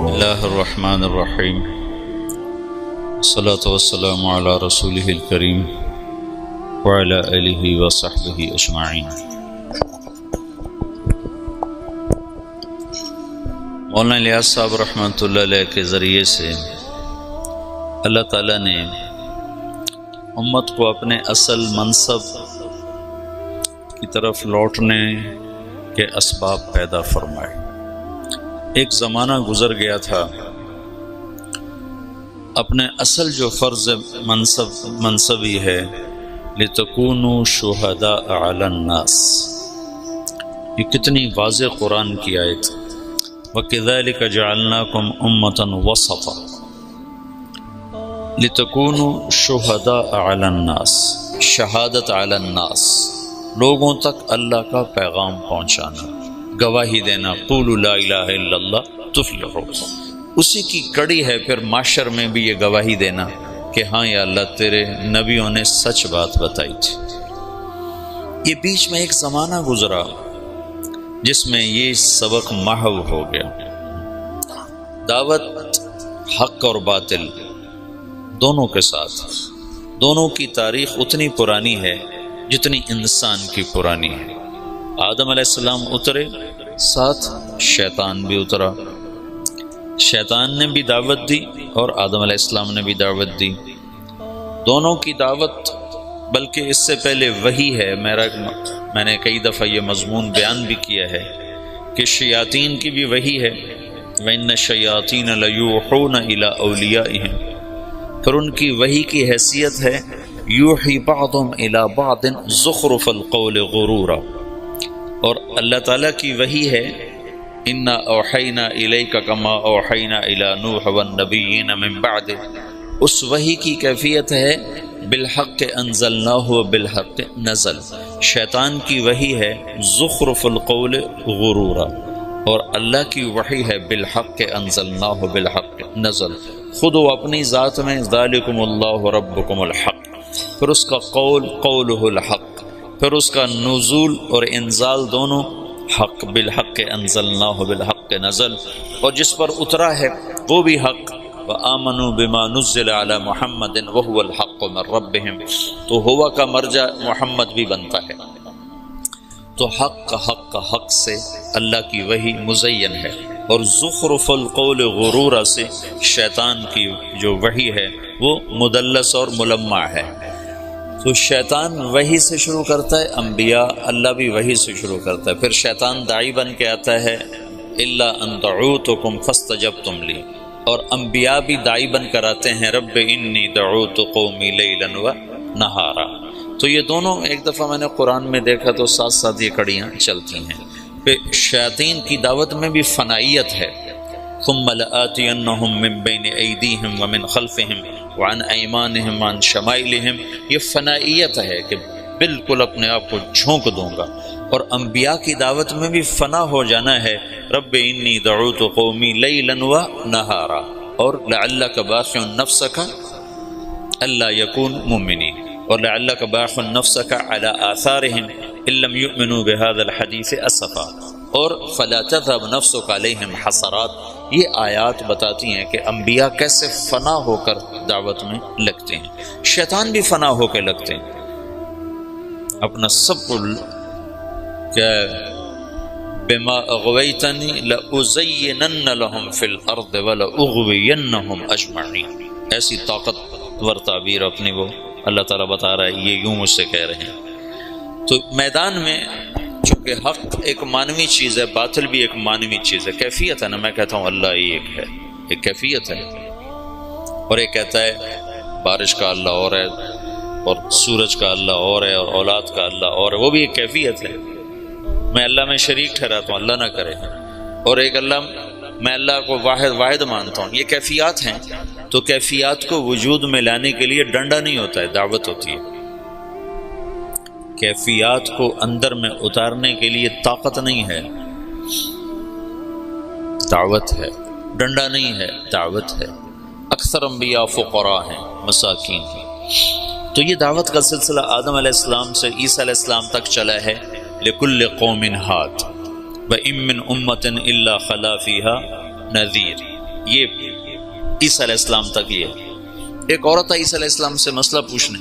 اللہ الرحمن الرحیم، والصلاة والسلام علی رسولہ الکریم وعلی آلہ وصحبہ اجمعین۔ مولانا الیاس صاحب رحمۃ اللہ علیہ کے ذریعے سے اللہ تعالیٰ نے امت کو اپنے اصل منصب کی طرف لوٹنے کے اسباب پیدا فرمائے۔ ایک زمانہ گزر گیا تھا، اپنے اصل جو فرض منصبی ہے لِتَكُونُوا شُهَدَاءَ عَلَى النَّاسِ، یہ کتنی واضح قرآن کی آیت۔ وَكَذَلِكَ جَعَلْنَاكُمْ أُمَّةً وَسَطًا لِتَكُونُوا شُهَدَاءَ عَلَى النَّاسِ، شہادت علی الناس، لوگوں تک اللہ کا پیغام پہنچانا، گواہی دینا، قولوا لا الہ الا اللہ تفلحوا۔ اسی کی کڑی ہے پھر معاشر میں بھی یہ گواہی دینا کہ ہاں یا اللہ تیرے نبیوں نے سچ بات بتائی تھی۔ یہ بیچ میں ایک زمانہ گزرا جس میں یہ سبق محو ہو گیا۔ دعوت حق اور باطل دونوں کے ساتھ، دونوں کی تاریخ اتنی پرانی ہے جتنی انسان کی پرانی ہے۔ آدم علیہ السلام اترے، ساتھ شیطان بھی اترا۔ شیطان نے بھی دعوت دی اور آدم علیہ السلام نے بھی دعوت دی۔ دونوں کی دعوت، بلکہ اس سے پہلے وحی ہے۔ میں نے کئی دفعہ یہ مضمون بیان بھی کیا ہے کہ شیاطین کی بھی وحی ہے، وَإِنَّ الشَّيَاطِينَ لَيُوحُونَ إِلَىٰ أَوْلِيَائِهِمْ، پھر ان کی وحی کی حیثیت ہے یوحی بعضهم الی بعض زخرف القول غرورا، اور اللہ تعالیٰ کی وحی ہے انا اوحینا الیک کما اوحینا الی نوح والنبیین من بعد، اس وحی کی کیفیت ہے بالحق انزلناہ وبالحق نزل۔ شیطان کی وحی ہے زخرف القول غرورا، اور اللہ کی وحی ہے بالحق انزلناہ بالحق نزل۔ خود و اپنی ذات میں ذالکم اللہ ربکم الحق، پھر اس کا قول قولہ الحق، پھر اس کا نزول اور انزال دونوں حق، بالحق انزلناہ بالحق نزل، اور جس پر اترا ہے وہ بھی حق۔ وآمنوا بما نزل علی محمد وہو الحق من ربہم، تو ہوا کا مرجع محمد بھی بنتا ہے۔ تو حق سے اللہ کی وحی مزین ہے، اور زخرف القول غرورا سے شیطان کی جو وحی ہے وہ مدلس اور ملمع ہے۔ تو شیطان وحی سے شروع کرتا ہے، انبیاء اللہ بھی وحی سے شروع کرتا ہے۔ پھر شیطان داعی بن کے آتا ہے الا ان دعوتکم فاستجبتم لی، اور انبیاء بھی داعی بن کر آتے ہیں رب انی دعوت قومی لیلا و نہارا۔ تو یہ دونوں ایک دفعہ میں نے قرآن میں دیکھا تو ساتھ ساتھ یہ کڑیاں چلتی ہیں۔ پھر شیاطین کی دعوت میں بھی فنائیت ہے، ثم لآتینہم من بین ایدیہم ومن خلفہم وعن ایمانہم وعن شمائلہم، یہ فنائیت ہے کہ بالکل اپنے آپ کو جھونک دوں گا۔ اور انبیاء کی دعوت میں بھی فنا ہو جانا ہے، رب انی دعوت قومی لیلا و نہارا، اور لعلک باخع نفسک الا یکون مؤمنین، اور لعلک باخع نفسک علی آثارہم ان لم یؤمنوا بهذا الحدیث اسفا، اور فلا تذهب نفسک علیہم حسرات۔ یہ آیات بتاتی ہیں کہ انبیاء کیسے فنا ہو کر دعوت میں لگتے ہیں، شیطان بھی فنا ہو کے لگتے ہیں، اپنا سب کو کہ بما اغویتنی لأزینن لهم فی الارض ولأغوینہم اجمعین، ایسی طاقتور تعبیر اپنی وہ اللہ تعالیٰ بتا رہا ہے، یہ یوں مجھ سے کہہ رہے ہیں۔ تو میدان میں چونکہ حق ایک مانوی چیز ہے، باطل بھی ایک مانوی چیز ہے، کیفیت ہے نا، میں کہتا ہوں اللہ ایک ہے، ایک کیفیت ہے، اور ایک کہتا ہے بارش کا اللہ اور ہے، اور سورج کا اللہ اور ہے، اور اولاد کا اللہ اور ہے، وہ بھی ایک کیفیت ہے۔ میں اللہ میں شریک ٹھہراتا ہوں، اللہ نہ کرے، اور ایک اللہ، میں اللہ کو واحد مانتا ہوں، یہ کیفیات ہیں۔ تو کیفیات کو وجود میں لانے کے لیے ڈنڈا نہیں ہوتا ہے، دعوت ہوتی ہے۔ کیفیات کو اندر میں اتارنے کے لیے طاقت نہیں ہے، دعوت ہے، ڈنڈا نہیں ہے، دعوت ہے۔ اکثر انبیاء فقراء ہیں، مساکین ہیں، تو یہ دعوت کا سلسلہ آدم علیہ السلام سے عیسیٰ علیہ السلام تک چلا ہے. لکل قوم ہاد وَإِن مِّنْ أُمَّةٍ إِلَّا خَلَا فِيهَا نَذِيرٌ. یہ عیسیٰ علیہ السلام تک. یہ ایک عورت عیسیٰ علیہ السلام سے مسئلہ پوچھنے،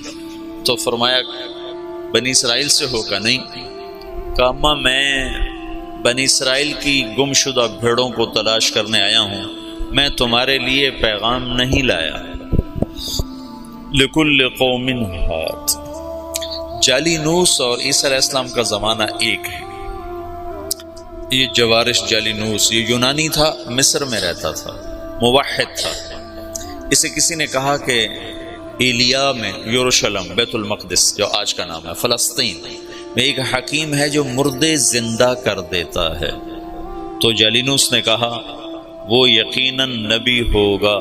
تو فرمایا بنی اسرائیل سے ہوگا؟ نہیں. کہا اماں میں بنی اسرائیل کی گم شدہ بھیڑوں کو تلاش کرنے آیا ہوں، میں تمہارے لیے پیغام نہیں لایا. لکل قوم ہاد. جالینوس اور عیسیٰ علیہ السلام کا زمانہ ایک ہے. یہ جوارش جالینوس یہ یونانی تھا، مصر میں رہتا تھا، موحد تھا. اسے کسی نے کہا کہ ایلیا میں یروشلم بیت المقدس جو آج کا نام ہے فلسطین میں ایک حکیم ہے جو مردے زندہ کر دیتا ہے. تو جالینوس نے کہا وہ یقیناً نبی ہوگا،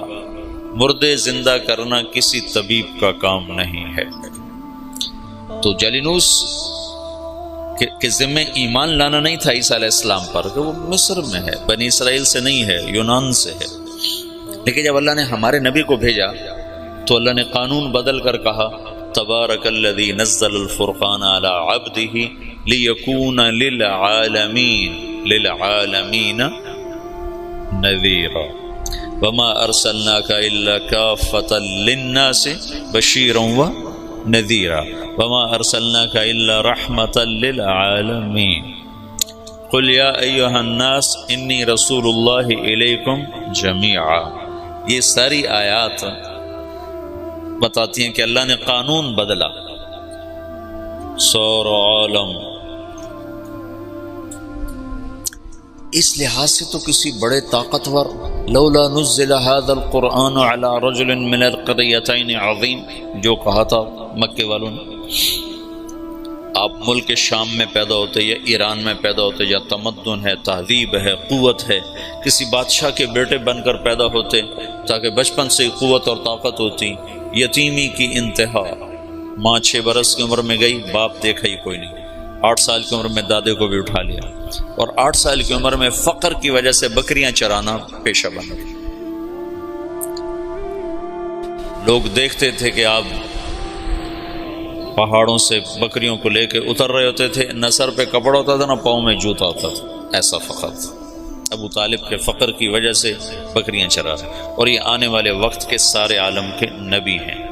مردے زندہ کرنا کسی طبیب کا کام نہیں ہے. تو جالینوس کے ذمہ ایمان لانا نہیں تھا عیسیٰ علیہ السلام پر کہ وہ مصر میں ہے، بنی اسرائیل سے نہیں ہے، یونان سے ہے. لیکن جب اللہ نے ہمارے نبی کو بھیجا تو اللہ نے قانون بدل کر کہا تبارک الذی نزل الفرقان علی عبدہ لیکون للعالمین نذیرا وما ارسلناک الا کافۃ للناس بشیرا ونذیرا وما ارسلناک الا رحمۃ للعالمین قل یا ایھا الناس انی رسول اللہ الیکم جمیعا. یہ ساری آیات بتاتی ہیں کہ اللہ نے قانون بدلا. سور عالم اس لحاظ سے تو کسی بڑے طاقتور لولا نزل هذا القرآن على رجل من القريتين عظیم جو کہا تھا مکے والوں نے. آپ ملک شام میں پیدا ہوتے یا ایران میں پیدا ہوتے، یا تمدن ہے، تہذیب ہے، قوت ہے، کسی بادشاہ کے بیٹے بن کر پیدا ہوتے تاکہ بچپن سے قوت اور طاقت ہوتی. یتیمی کی انتہا، ماں 6 برس کی عمر میں گئی، باپ دیکھا ہی کوئی نہیں. 8 سال کی عمر میں دادے کو بھی اٹھا لیا، اور 8 سال کی عمر میں فقر کی وجہ سے بکریاں چرانا پیشہ بنا. لوگ دیکھتے تھے کہ آپ پہاڑوں سے بکریوں کو لے کے اتر رہے ہوتے تھے، نہ سر پہ کپڑا ہوتا تھا نہ پاؤں میں جوتا ہوتا تھا. ایسا فخر تھا. ابو طالب کے فقر کی وجہ سے بکریاں چرا رہے، اور یہ آنے والے وقت کے سارے عالم کے نبی ہیں.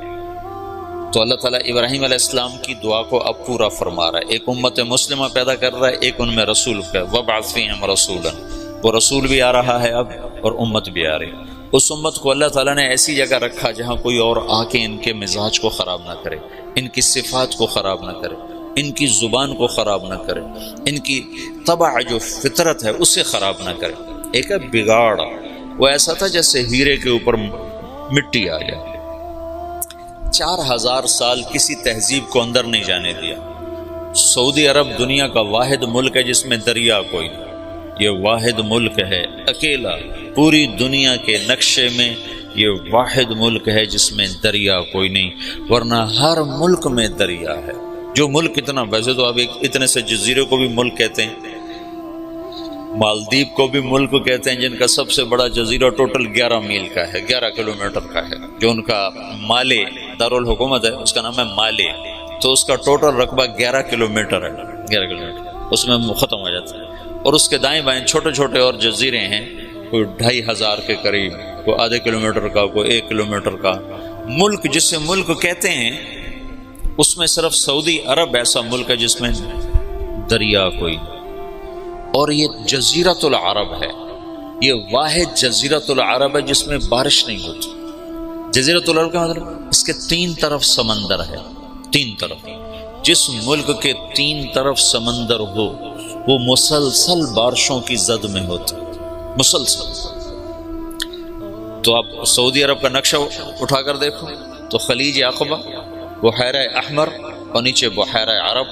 تو اللہ تعالیٰ ابراہیم علیہ السلام کی دعا کو اب پورا فرما رہا ہے. ایک امت مسلمہ پیدا کر رہا ہے، ایک ان میں رسول کا وَبْعَثْ فِيهِمْ رَسُولًا. وہ رسول بھی آ رہا ہے اب، اور امت بھی آ رہی ہے. اس امت کو اللہ تعالیٰ نے ایسی جگہ رکھا جہاں کوئی اور آ کے ان کے مزاج کو خراب نہ کرے، ان کی صفات کو خراب نہ کرے، ان کی زبان کو خراب نہ کرے، ان کی طبع جو فطرت ہے اسے خراب نہ کرے. ایک ہے بگاڑ، وہ ایسا تھا جیسے ہیرے کے اوپر مٹی آ جائے. 4000 سال کسی تہذیب کو اندر نہیں جانے دیا. سعودی عرب دنیا کا واحد ملک ہے جس میں دریا کوئی نہیں. یہ واحد ملک ہے اکیلا پوری دنیا کے نقشے میں، یہ واحد ملک ہے جس میں دریا کوئی نہیں، ورنہ ہر ملک میں دریا ہے. جو ملک اتنا، ویسے تو اب اتنے سے جزیرے کو بھی ملک کہتے ہیں، مالدیپ کو بھی ملک کہتے ہیں، جن کا سب سے بڑا جزیرہ ٹوٹل 11 میل کا ہے، 11 کلومیٹر کا ہے. جو ان کا مالے دارالحکومت ہے اس کا نام ہے مالے، تو اس کا ٹوٹل رقبہ 11 کلومیٹر ہے. 11 کلومیٹر اس میں ختم ہو جاتا ہے. اور اس کے دائیں بائیں چھوٹے چھوٹے اور جزیرے ہیں، کوئی 2500 کے قریب، کوئی آدھے کلومیٹر کا، کوئی 1 کلومیٹر کا. ملک جسے ملک کہتے ہیں اس میں صرف سعودی عرب ایسا ملک ہے جس میں دریا کوئی. اور یہ جزیرۃ العرب ہے، یہ واحد جزیرۃ العرب ہے جس میں بارش نہیں ہوتی. جزیرۃ العرب کا مطلب اس کے 3 طرف سمندر ہے. 3 طرف، جس ملک کے 3 طرف سمندر ہو وہ مسلسل بارشوں کی زد میں ہوتا، مسلسل. تو آپ سعودی عرب کا نقشہ اٹھا کر دیکھو تو خلیج عقبہ، بحیرہ احمر، اور نیچے بحیرہ عرب،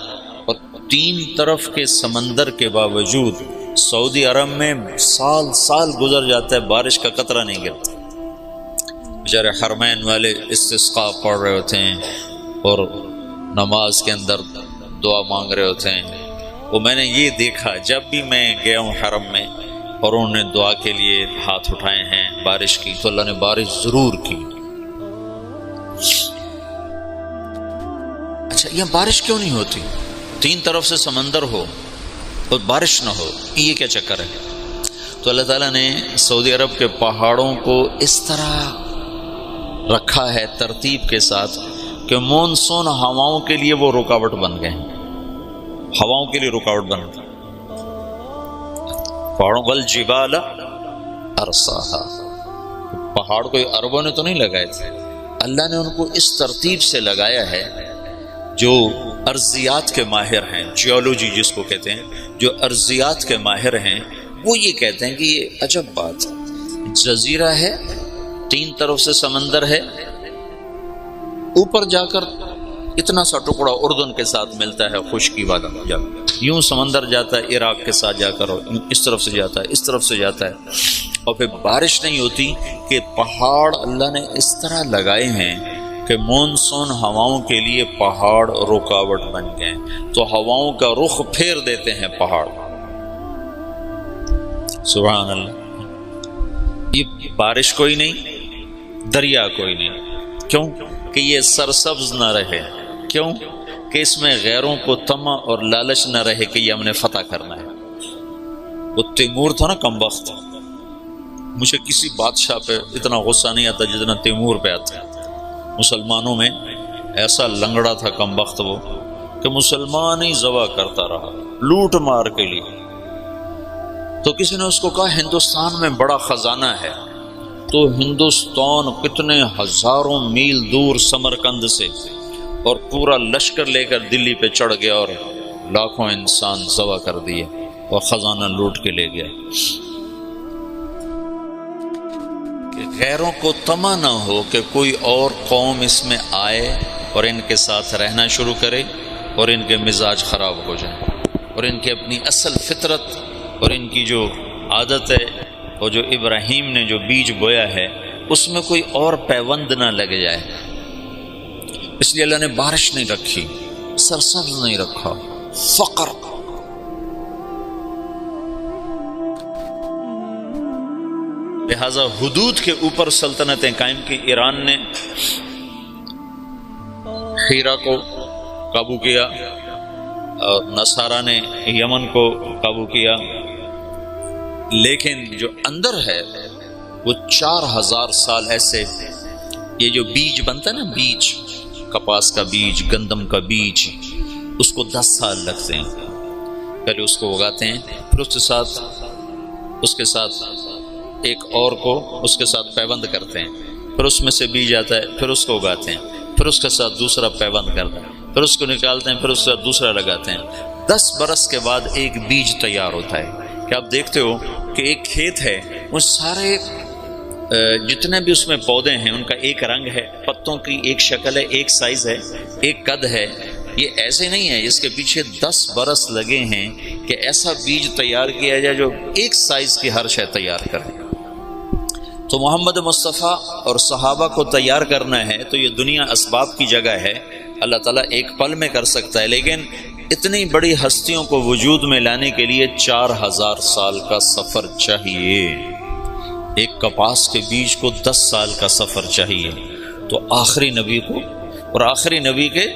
اور 3 طرف کے سمندر کے باوجود سعودی عرب میں سال سال گزر جاتا ہے، بارش کا قطرہ نہیں گرتا. بیچارے حرمین والے استسقاء پڑھ رہے ہوتے ہیں اور نماز کے اندر دعا مانگ رہے ہوتے ہیں. وہ میں نے یہ دیکھا جب بھی میں گیا ہوں حرم میں اور انہوں نے دعا کے لیے ہاتھ اٹھائے ہیں بارش کی، تو اللہ نے بارش ضرور کی. اچھا یہ بارش کیوں نہیں ہوتی؟ 3 طرف سے سمندر ہو اور بارش نہ ہو، یہ کیا چکر ہے؟ تو اللہ تعالیٰ نے سعودی عرب کے پہاڑوں کو اس طرح رکھا ہے ترتیب کے ساتھ کہ مونسون ہواؤں کے لیے وہ رکاوٹ بن گئے ہیں، ہواؤں کے لیے رکاوٹ بن گئی۔ پہاڑوں والجبال ارساہا، پہاڑ کوئی عربوں نے تو نہیں لگائے تھے، اللہ نے ان کو اس ترتیب سے لگایا ہے۔ جو ارضیات کے ماہر ہیں، جیولوجی جس کو کہتے ہیں، جو ارضیات کے ماہر ہیں، وہ یہ کہتے ہیں کہ یہ عجب بات ہے، جزیرہ ہے، 3 طرف سے سمندر ہے، اوپر جا کر اتنا سا ٹکڑا اردن کے ساتھ ملتا ہے، خشکی والا، یوں سمندر جاتا ہے عراق کے ساتھ جا کر، اس طرف سے جاتا ہے، اس طرف سے جاتا ہے، اور پھر بارش نہیں ہوتی کہ پہاڑ اللہ نے اس طرح لگائے ہیں کہ مونسون ہواؤں کے لیے پہاڑ رکاوٹ بن گئے، تو ہواؤں کا رخ پھیر دیتے ہیں پہاڑ۔ سبحان اللہ۔ یہ بارش کوئی نہیں، دریا کوئی نہیں، کیوں کہ یہ سرسبز نہ رہے، کیوں کہ اس میں غیروں کو طمع اور لالچ نہ رہے کہ یہ ہم نے فتح کرنا ہے۔ وہ تیمور تھا نا کم وقت، مجھے کسی بادشاہ پہ اتنا غصہ نہیں آتا جتنا تیمور پہ آتا ہے۔ مسلمانوں میں ایسا لنگڑا تھا کم وقت وہ کہ مسلمان ہی ذبح کرتا رہا لوٹ مار کے لیے۔ تو کسی نے اس کو کہا ہندوستان میں بڑا خزانہ ہے، تو ہندوستان کتنے ہزاروں میل دور سمرقند سے اور پورا لشکر لے کر دلی پہ چڑھ گیا اور لاکھوں انسان ذبح کر دیے اور خزانہ لوٹ کے لے گیا۔ کہ غیروں کو طمع نہ ہو کہ کوئی اور قوم اس میں آئے اور ان کے ساتھ رہنا شروع کرے اور ان کے مزاج خراب ہو جائیں، اور ان کی اپنی اصل فطرت اور ان کی جو عادت ہے اور جو ابراہیم نے جو بیج بویا ہے اس میں کوئی اور پیوند نہ لگ جائے۔ اس لیے اللہ نے بارش نہیں رکھی، سرسبز نہیں رکھا، فقر۔ لہذا حدود کے اوپر سلطنتیں قائم کی۔ ایران نے حیرہ کو قابو کیا اور نصارہ نے یمن کو قابو کیا، لیکن جو اندر ہے وہ 4000 سال ایسے، یہ جو بیج بنتا ہے نا، بیج، کپاس کا بیج، گندم کا بیج، اس کو 10 سال لگتے ہیں۔ پہلے اس کو اگاتے ہیں، پھر اس کے ساتھ ایک اور کو اس کے ساتھ پیوند کرتے ہیں، پھر اس میں سے بیج آتا ہے، پھر اس کو اگاتے ہیں، پھر اس کے ساتھ دوسرا پیوند کرتے ہیں، پھر اس کو نکالتے ہیں، پھر اس کے ساتھ دوسرا لگاتے ہیں۔ 10 برس کے بعد ایک بیج تیار ہوتا ہے۔ کہ آپ دیکھتے ہو کہ ایک کھیت ہے، وہ سارے جتنے بھی اس میں پودے ہیں ان کا ایک رنگ ہے، پتوں کی ایک شکل ہے، ایک سائز ہے، ایک قد ہے۔ یہ ایسے نہیں ہے، اس کے پیچھے 10 برس لگے ہیں کہ ایسا بیج تیار کیا جائے جو ایک سائز کی ہر شے تیار کرے۔ تو محمد مصطفیٰ اور صحابہ کو تیار کرنا ہے تو یہ دنیا اسباب کی جگہ ہے، اللہ تعالیٰ ایک پل میں کر سکتا ہے، لیکن اتنی بڑی ہستیوں کو وجود میں لانے کے لیے 4000 سال کا سفر چاہیے۔ ایک کپاس کے بیج کو 10 سال کا سفر چاہیے، تو آخری نبی کو اور آخری نبی کے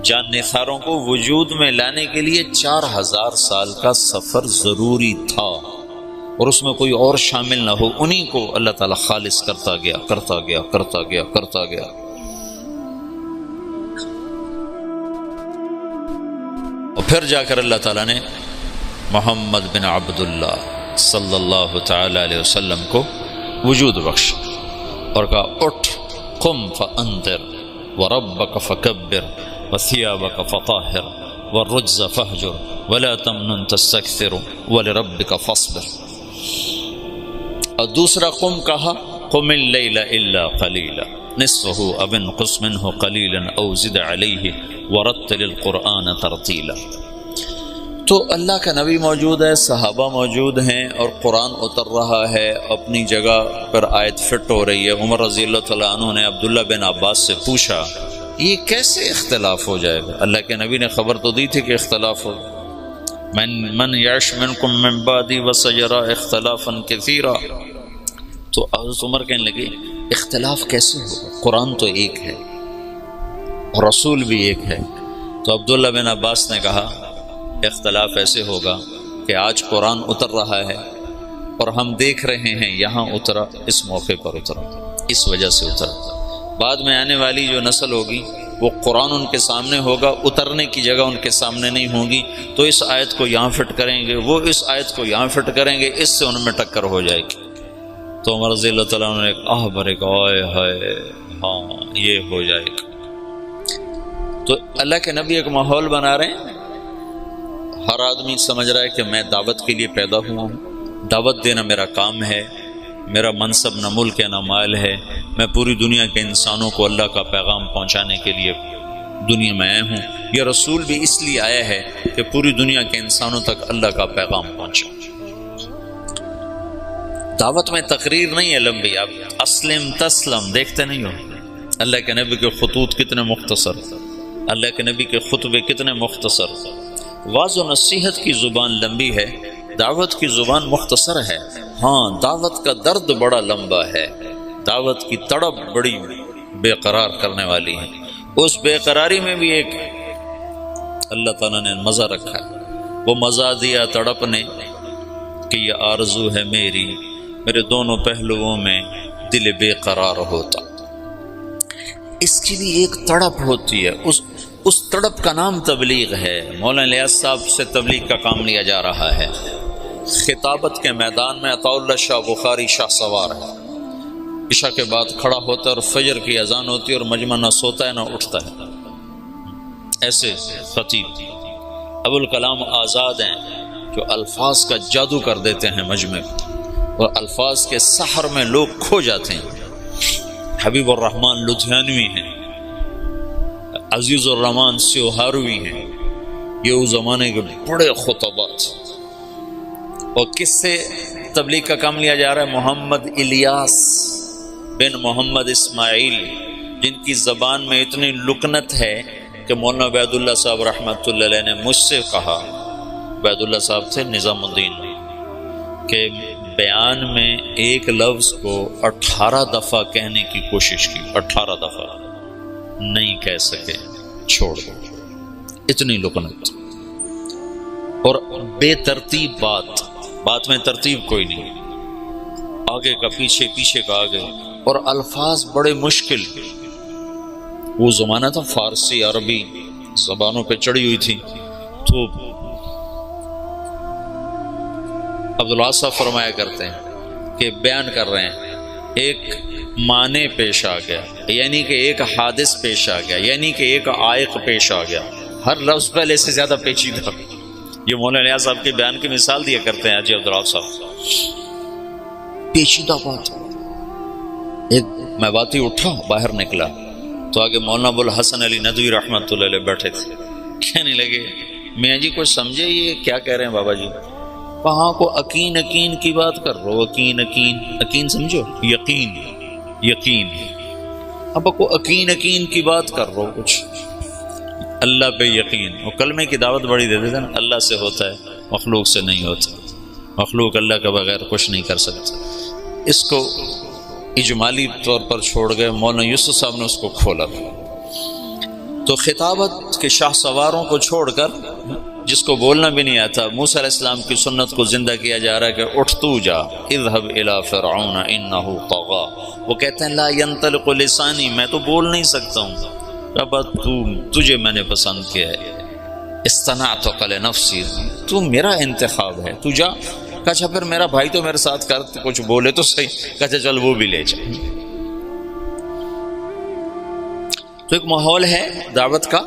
جان نثاروں کو وجود میں لانے کے لیے 4000 سال کا سفر ضروری تھا، اور اس میں کوئی اور شامل نہ ہو، انہی کو اللہ تعالیٰ خالص کرتا گیا کرتا گیا کرتا گیا کرتا گیا۔ اور پھر جا کر اللہ تعالیٰ نے محمد بن عبداللہ صلی اللہ تعالی علیہ وسلم کو وجود بخش اور کہا اٹھ قم فانذر وربک فکبر وثیابک فطہر والرجز فہجر ولا تمنن تستکثر ولربک فاصبر۔ اور دوسرا قم کہا قم اللیل الا قلیلا نصفہ او انقص منہ قلیلا او زد علیہ ورتل القرآن ترتیلا۔ تو اللہ کا نبی موجود ہے، صحابہ موجود ہیں، اور قرآن اتر رہا ہے، اپنی جگہ پر آیت فٹ ہو رہی ہے۔ عمر رضی اللہ تعالیٰ عنہ نے عبداللہ بن عباس سے پوچھا یہ کیسے اختلاف ہو جائے گا؟ اللہ کے نبی نے خبر تو دی تھی کہ اختلاف ہو، من یعش منکم من بعدی وسیرا اختلافا کثیرا۔ تو حضرت عمر کہنے لگے اختلاف کیسے ہوگا؟ قرآن تو ایک ہے، اور رسول بھی ایک ہے۔ تو عبداللہ بن عباس نے کہا اختلاف ایسے ہوگا کہ آج قرآن اتر رہا ہے اور ہم دیکھ رہے ہیں یہاں اترا، اس موقع پر اترا، اس وجہ سے اترا۔ بعد میں آنے والی جو نسل ہوگی وہ قرآن ان کے سامنے ہوگا، اترنے کی جگہ ان کے سامنے نہیں ہوگی، تو اس آیت کو یہاں فٹ کریں گے، وہ اس آیت کو یہاں فٹ کریں گے، اس سے ان میں ٹکر ہو جائے گی۔ تو عمر رضی اللہ تعالیٰ نے ایک آہ بھرے گا، آئے ہائے ہاں یہ ہو جائے گا۔ تو اللہ کے نبی ایک ماحول بنا رہے ہیں، ہر آدمی سمجھ رہا ہے کہ میں دعوت کے لیے پیدا ہوا ہوں، دعوت دینا میرا کام ہے، میرا منصب نہ ملک ہے نہ مال ہے، میں پوری دنیا کے انسانوں کو اللہ کا پیغام پہنچانے کے لیے دنیا میں آیا ہوں۔ یہ رسول بھی اس لیے آیا ہے کہ پوری دنیا کے انسانوں تک اللہ کا پیغام پہنچا۔ دعوت میں تقریر نہیں ہے لمبی، آپ اسلم تسلم دیکھتے نہیں ہو۔ اللہ کے نبی کے خطوط کتنے مختصر، اللہ کے نبی کے خطبے کتنے مختصر۔ واضح و نصیحت کی زبان لمبی ہے، دعوت کی زبان مختصر ہے۔ ہاں دعوت کا درد بڑا لمبا ہے، دعوت کی تڑپ بڑی بے قرار کرنے والی ہے۔ اس بے قراری میں بھی ایک اللہ تعالیٰ نے مزہ رکھا ہے، وہ مزہ دیا تڑپ نے کہ یہ آرزو ہے میری، میرے دونوں پہلوؤں میں دل بے قرار ہوتا۔ اس کی بھی ایک تڑپ ہوتی ہے، اس تڑپ کا نام تبلیغ ہے۔ مولانا الیاس صاحب سے تبلیغ کا کام لیا جا رہا ہے۔ خطابت کے میدان میں عطاء اللہ شاہ بخاری شاہ سوار ہے، عشاء کے بعد کھڑا ہوتا ہے اور فجر کی اذان ہوتی ہے اور مجمع نہ سوتا ہے نہ اٹھتا ہے۔ ایسے خطیب ابو الکلام آزاد ہیں جو الفاظ کا جادو کر دیتے ہیں مجمع اور الفاظ کے سحر میں لوگ کھو جاتے ہیں۔ حبیب الرحمن لدھیانوی ہیں، عزیز الرحمن سیوہاروی ہیں، یہ اس زمانے کے بڑے خطبات۔ اور کس سے تبلیغ کا کام لیا جا رہا ہے؟ محمد الیاس بن محمد اسماعیل، جن کی زبان میں اتنی لکنت ہے کہ مولانا عبید اللہ صاحب رحمۃ اللہ علیہ نے مجھ سے کہا، عبید اللہ صاحب تھے نظام الدین، کہ بیان میں ایک لفظ کو 18 دفعہ کہنے کی کوشش کی، 18 دفعہ نہیں کہہ سکے، چھوڑ دو۔ اتنی لکنت اور بے ترتیب بات میں ترتیب کوئی نہیں، آگے کا پیچھے، پیچھے کا آگے، اور الفاظ بڑے مشکل۔ وہ زمانہ تھا فارسی عربی زبانوں پہ چڑھی ہوئی تھی۔ تو عبداللہ صاحب فرمایا کرتے ہیں کہ بیان کر رہے ہیں، ایک معنی پیش آ گیا، یعنی کہ ایک حادث پیش آ گیا، یعنی کہ ایک عائق پیش آ گیا، ہر لفظ پہلے سے زیادہ پیچیدہ۔ یہ مولانا الیاس صاحب کے بیان کی مثال دیا کرتے ہیں حاجی عبداللہ صاحب، پیچیدہ بات۔ ایک میں باتی اٹھا باہر نکلا تو آگے مولانا ابو الحسن علی ندوی رحمۃ اللہ علیہ بیٹھے تھے، کہنے لگے میاں جی کچھ سمجھے یہ کیا کہہ رہے ہیں بابا جی؟ وہاں کو یقین کی بات کر رہو، یقین سمجھو، یقین اب کو یقین کی بات کر رہو، کچھ اللہ پہ یقین۔ وہ کلمے کی دعوت بڑی دے دیتے نا، اللہ سے ہوتا ہے مخلوق سے نہیں ہوتا، مخلوق اللہ کے بغیر کچھ نہیں کر سکتا۔ اس کو اجمالی طور پر چھوڑ گئے، مولانا یوسف صاحب نے اس کو کھولا۔ تو خطابت کے شاہ سواروں کو چھوڑ کر جس کو بولنا بھی نہیں آتا، موسیٰ علیہ السلام کی سنت کو زندہ کیا جا رہا ہے کہ اٹھ تو جا، اذهب الى فرعون انه طغى۔ وہ کہتے ہیں لا ينطلق لسانی، میں تو بول نہیں سکتا ہوں، رب تجھے میں نے پسند کیا ہے، اصطنعتک لنفسی، تو میرا انتخاب ہے، تو جا۔ کہا پھر میرا بھائی تو میرے ساتھ کر، کچھ بولے تو صحیح۔ کہا چل وہ بھی لے جا۔ تو ایک ماحول ہے دعوت کا،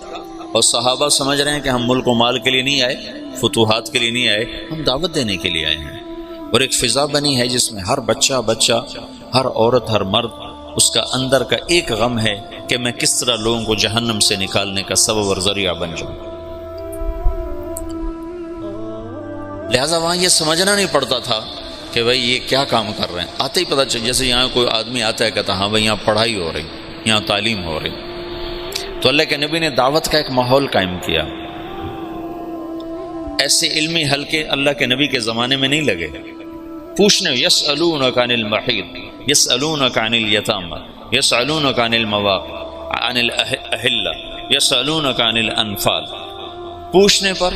اور صحابہ سمجھ رہے ہیں کہ ہم ملک و مال کے لیے نہیں آئے، فتوحات کے لیے نہیں آئے، ہم دعوت دینے کے لیے آئے ہیں۔ اور ایک فضا بنی ہے جس میں ہر بچہ، ہر عورت، ہر مرد، اس کا اندر کا ایک غم ہے کہ میں کس طرح لوگوں کو جہنم سے نکالنے کا سبب اور ذریعہ بن جاؤں۔ لہٰذا وہاں یہ سمجھنا نہیں پڑتا تھا کہ بھائی یہ کیا کام کر رہے ہیں، آتے ہی پتہ چل، جیسے یہاں کوئی آدمی آتا ہے کہتا ہاں بھائی یہاں پڑھائی ہو رہی، یہاں تعلیم ہو رہی۔ تو اللہ کے نبی نے دعوت کا ایک ماحول قائم کیا۔ ایسے علمی حلقے اللہ کے نبی کے زمانے میں نہیں لگے۔ پوچھنے یسألونک عن المحیض، یسألونک عن الیتامى، یسألونک عن المواقع، عن الاہلہ، یسألونک عن الانفال، پوچھنے پر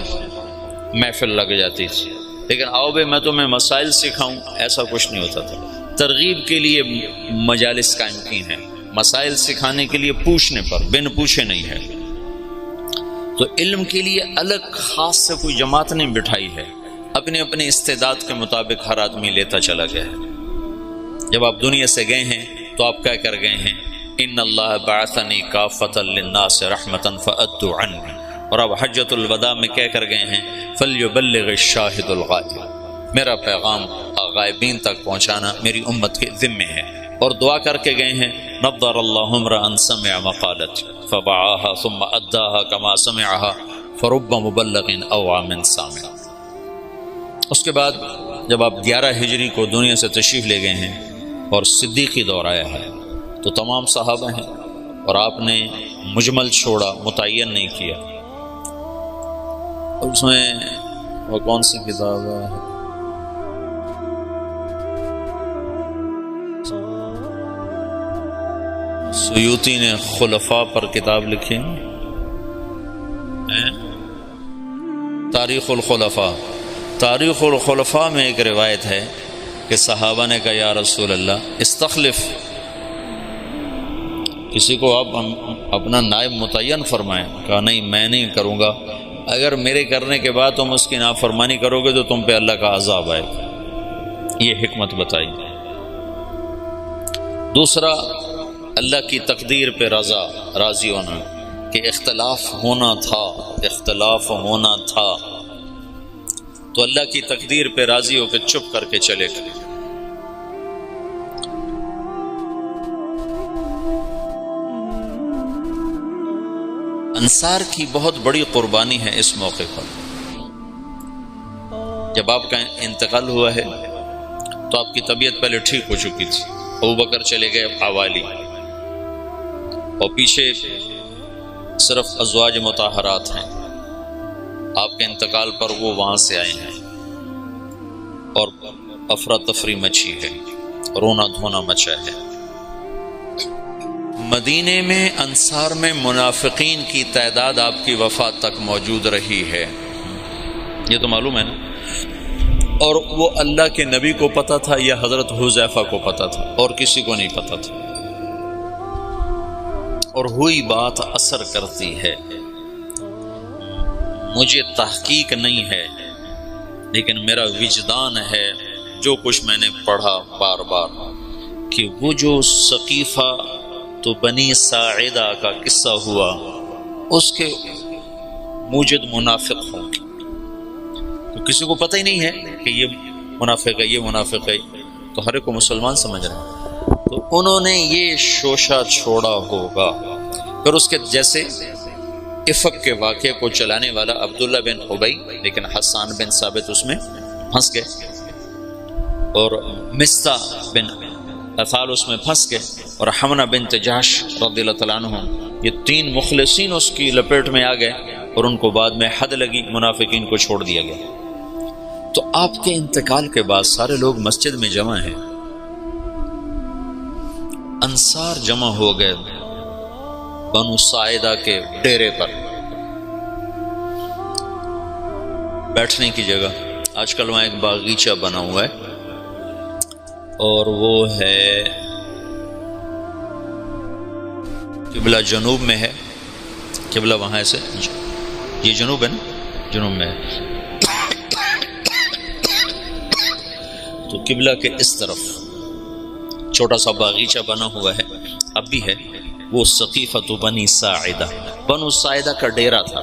محفل لگ جاتی تھی، لیکن آؤ بے میں تمہیں مسائل سکھاؤں، ایسا کچھ نہیں ہوتا تھا۔ ترغیب کے لیے مجالس قائم کی ہیں، مسائل سکھانے کے لیے پوچھنے پر، بن پوچھے نہیں ہے۔ تو علم کے لیے الگ خاص سے کوئی جماعت نہیں بٹھائی ہے، اپنے اپنے استعداد کے مطابق ہر آدمی لیتا چلا گیا ہے۔ جب آپ دنیا سے گئے ہیں تو آپ کیا کر گئے ہیں؟ ان اللہ بعثنی کافۃ للناس رحمۃ فأدوا عنی، اور اب حجۃ الوداع میں کیا کر گئے ہیں؟ فلیبلغ الشاہد الغائب، میرا پیغام غائبین تک پہنچانا میری امت کے ذمے ہے۔ اور دعا کر کے گئے ہیں نضر اللہ امرأ سمع مقالتی فوعاها ثم اداها كما سمعها فرب مبلغ اوعى من سامع۔ اس کے بعد جب آپ 11 ہجری کو دنیا سے تشریف لے گئے ہیں اور صدیقی دور آیا ہے تو تمام صحابہ ہیں، اور آپ نے مجمل چھوڑا، متعین نہیں کیا۔ اور اس میں وہ کون سی کتاب ہے؟ سیوطی نے خلفاء پر کتاب لکھی ہے، تاریخ الخلفاء۔ تاریخ الخلفاء میں ایک روایت ہے کہ صحابہ نے کہا یا رسول اللہ استخلف، کسی کو آپ اپنا نائب متعین فرمائیں۔ کہا نہیں، میں نہیں کروں گا، اگر میرے کرنے کے بعد تم اس کی نافرمانی کرو گے تو تم پہ اللہ کا عذاب آئے گا۔ یہ حکمت بتائی۔ دوسرا، اللہ کی تقدیر پہ راضی ہونا، کہ اختلاف ہونا تھا تو اللہ کی تقدیر پہ راضی ہو کے چپ کر کے چلے گئے۔ انصار کی بہت بڑی قربانی ہے اس موقع پر۔ جب آپ کا انتقال ہوا ہے تو آپ کی طبیعت پہلے ٹھیک ہو چکی تھی، ابوبکر چلے گئے حوالی، اور پیچھے صرف ازواج مطہرات ہیں۔ آپ کے انتقال پر وہ وہاں سے آئے ہیں اور افراتفری مچی ہے، رونا دھونا مچا ہے۔ مدینے میں انصار میں منافقین کی تعداد آپ کی وفات تک موجود رہی ہے، یہ تو معلوم ہے نا۔ اور وہ اللہ کے نبی کو پتہ تھا یا حضرت حذیفہ کو پتہ تھا، اور کسی کو نہیں پتہ تھا۔ اور ہوئی بات اثر کرتی ہے۔ مجھے تحقیق نہیں ہے، لیکن میرا وجدان ہے جو کچھ میں نے پڑھا بار بار، کہ وہ جو سقیفہ تو بنی ساعدہ کا قصہ ہوا، اس کے موجد منافق ہوں گے، تو کسی کو پتہ ہی نہیں ہے کہ یہ منافق ہے، یہ منافق ہے، تو ہر ایک کو مسلمان سمجھ رہے ہیں، تو انہوں نے یہ شوشہ چھوڑا ہوگا۔ پھر اس کے جیسے افق کے واقعے کو چلانے والا عبداللہ بن ابی، لیکن حسان بن ثابت اس میں پھنس گئے، اور مصطح بن اثال اس میں پھنس گئے، اور حمنہ بنت جحش رضی اللہ تعالیٰ عنہ، یہ 3 مخلصین اس کی لپیٹ میں آ گئے، اور ان کو بعد میں حد لگی، منافقین کو چھوڑ دیا گیا۔ تو آپ کے انتقال کے بعد سارے لوگ مسجد میں جمع ہیں، انصار جمع ہو گئے بنو ساعدہ کے ڈیرے پر، بیٹھنے کی جگہ۔ آج کل وہاں ایک باغیچہ بنا ہوا ہے، اور وہ ہے قبلہ جنوب میں ہے، قبلہ وہاں سے یہ جنوب ہے نا، جنوب میں ہے، تو قبلہ کے اس طرف چھوٹا سا باغیچہ بنا ہوا ہے، اب بھی ہے، وہ سقیفۃ بنی ساعدہ، بنو ساعدہ کا ڈیرا تھا۔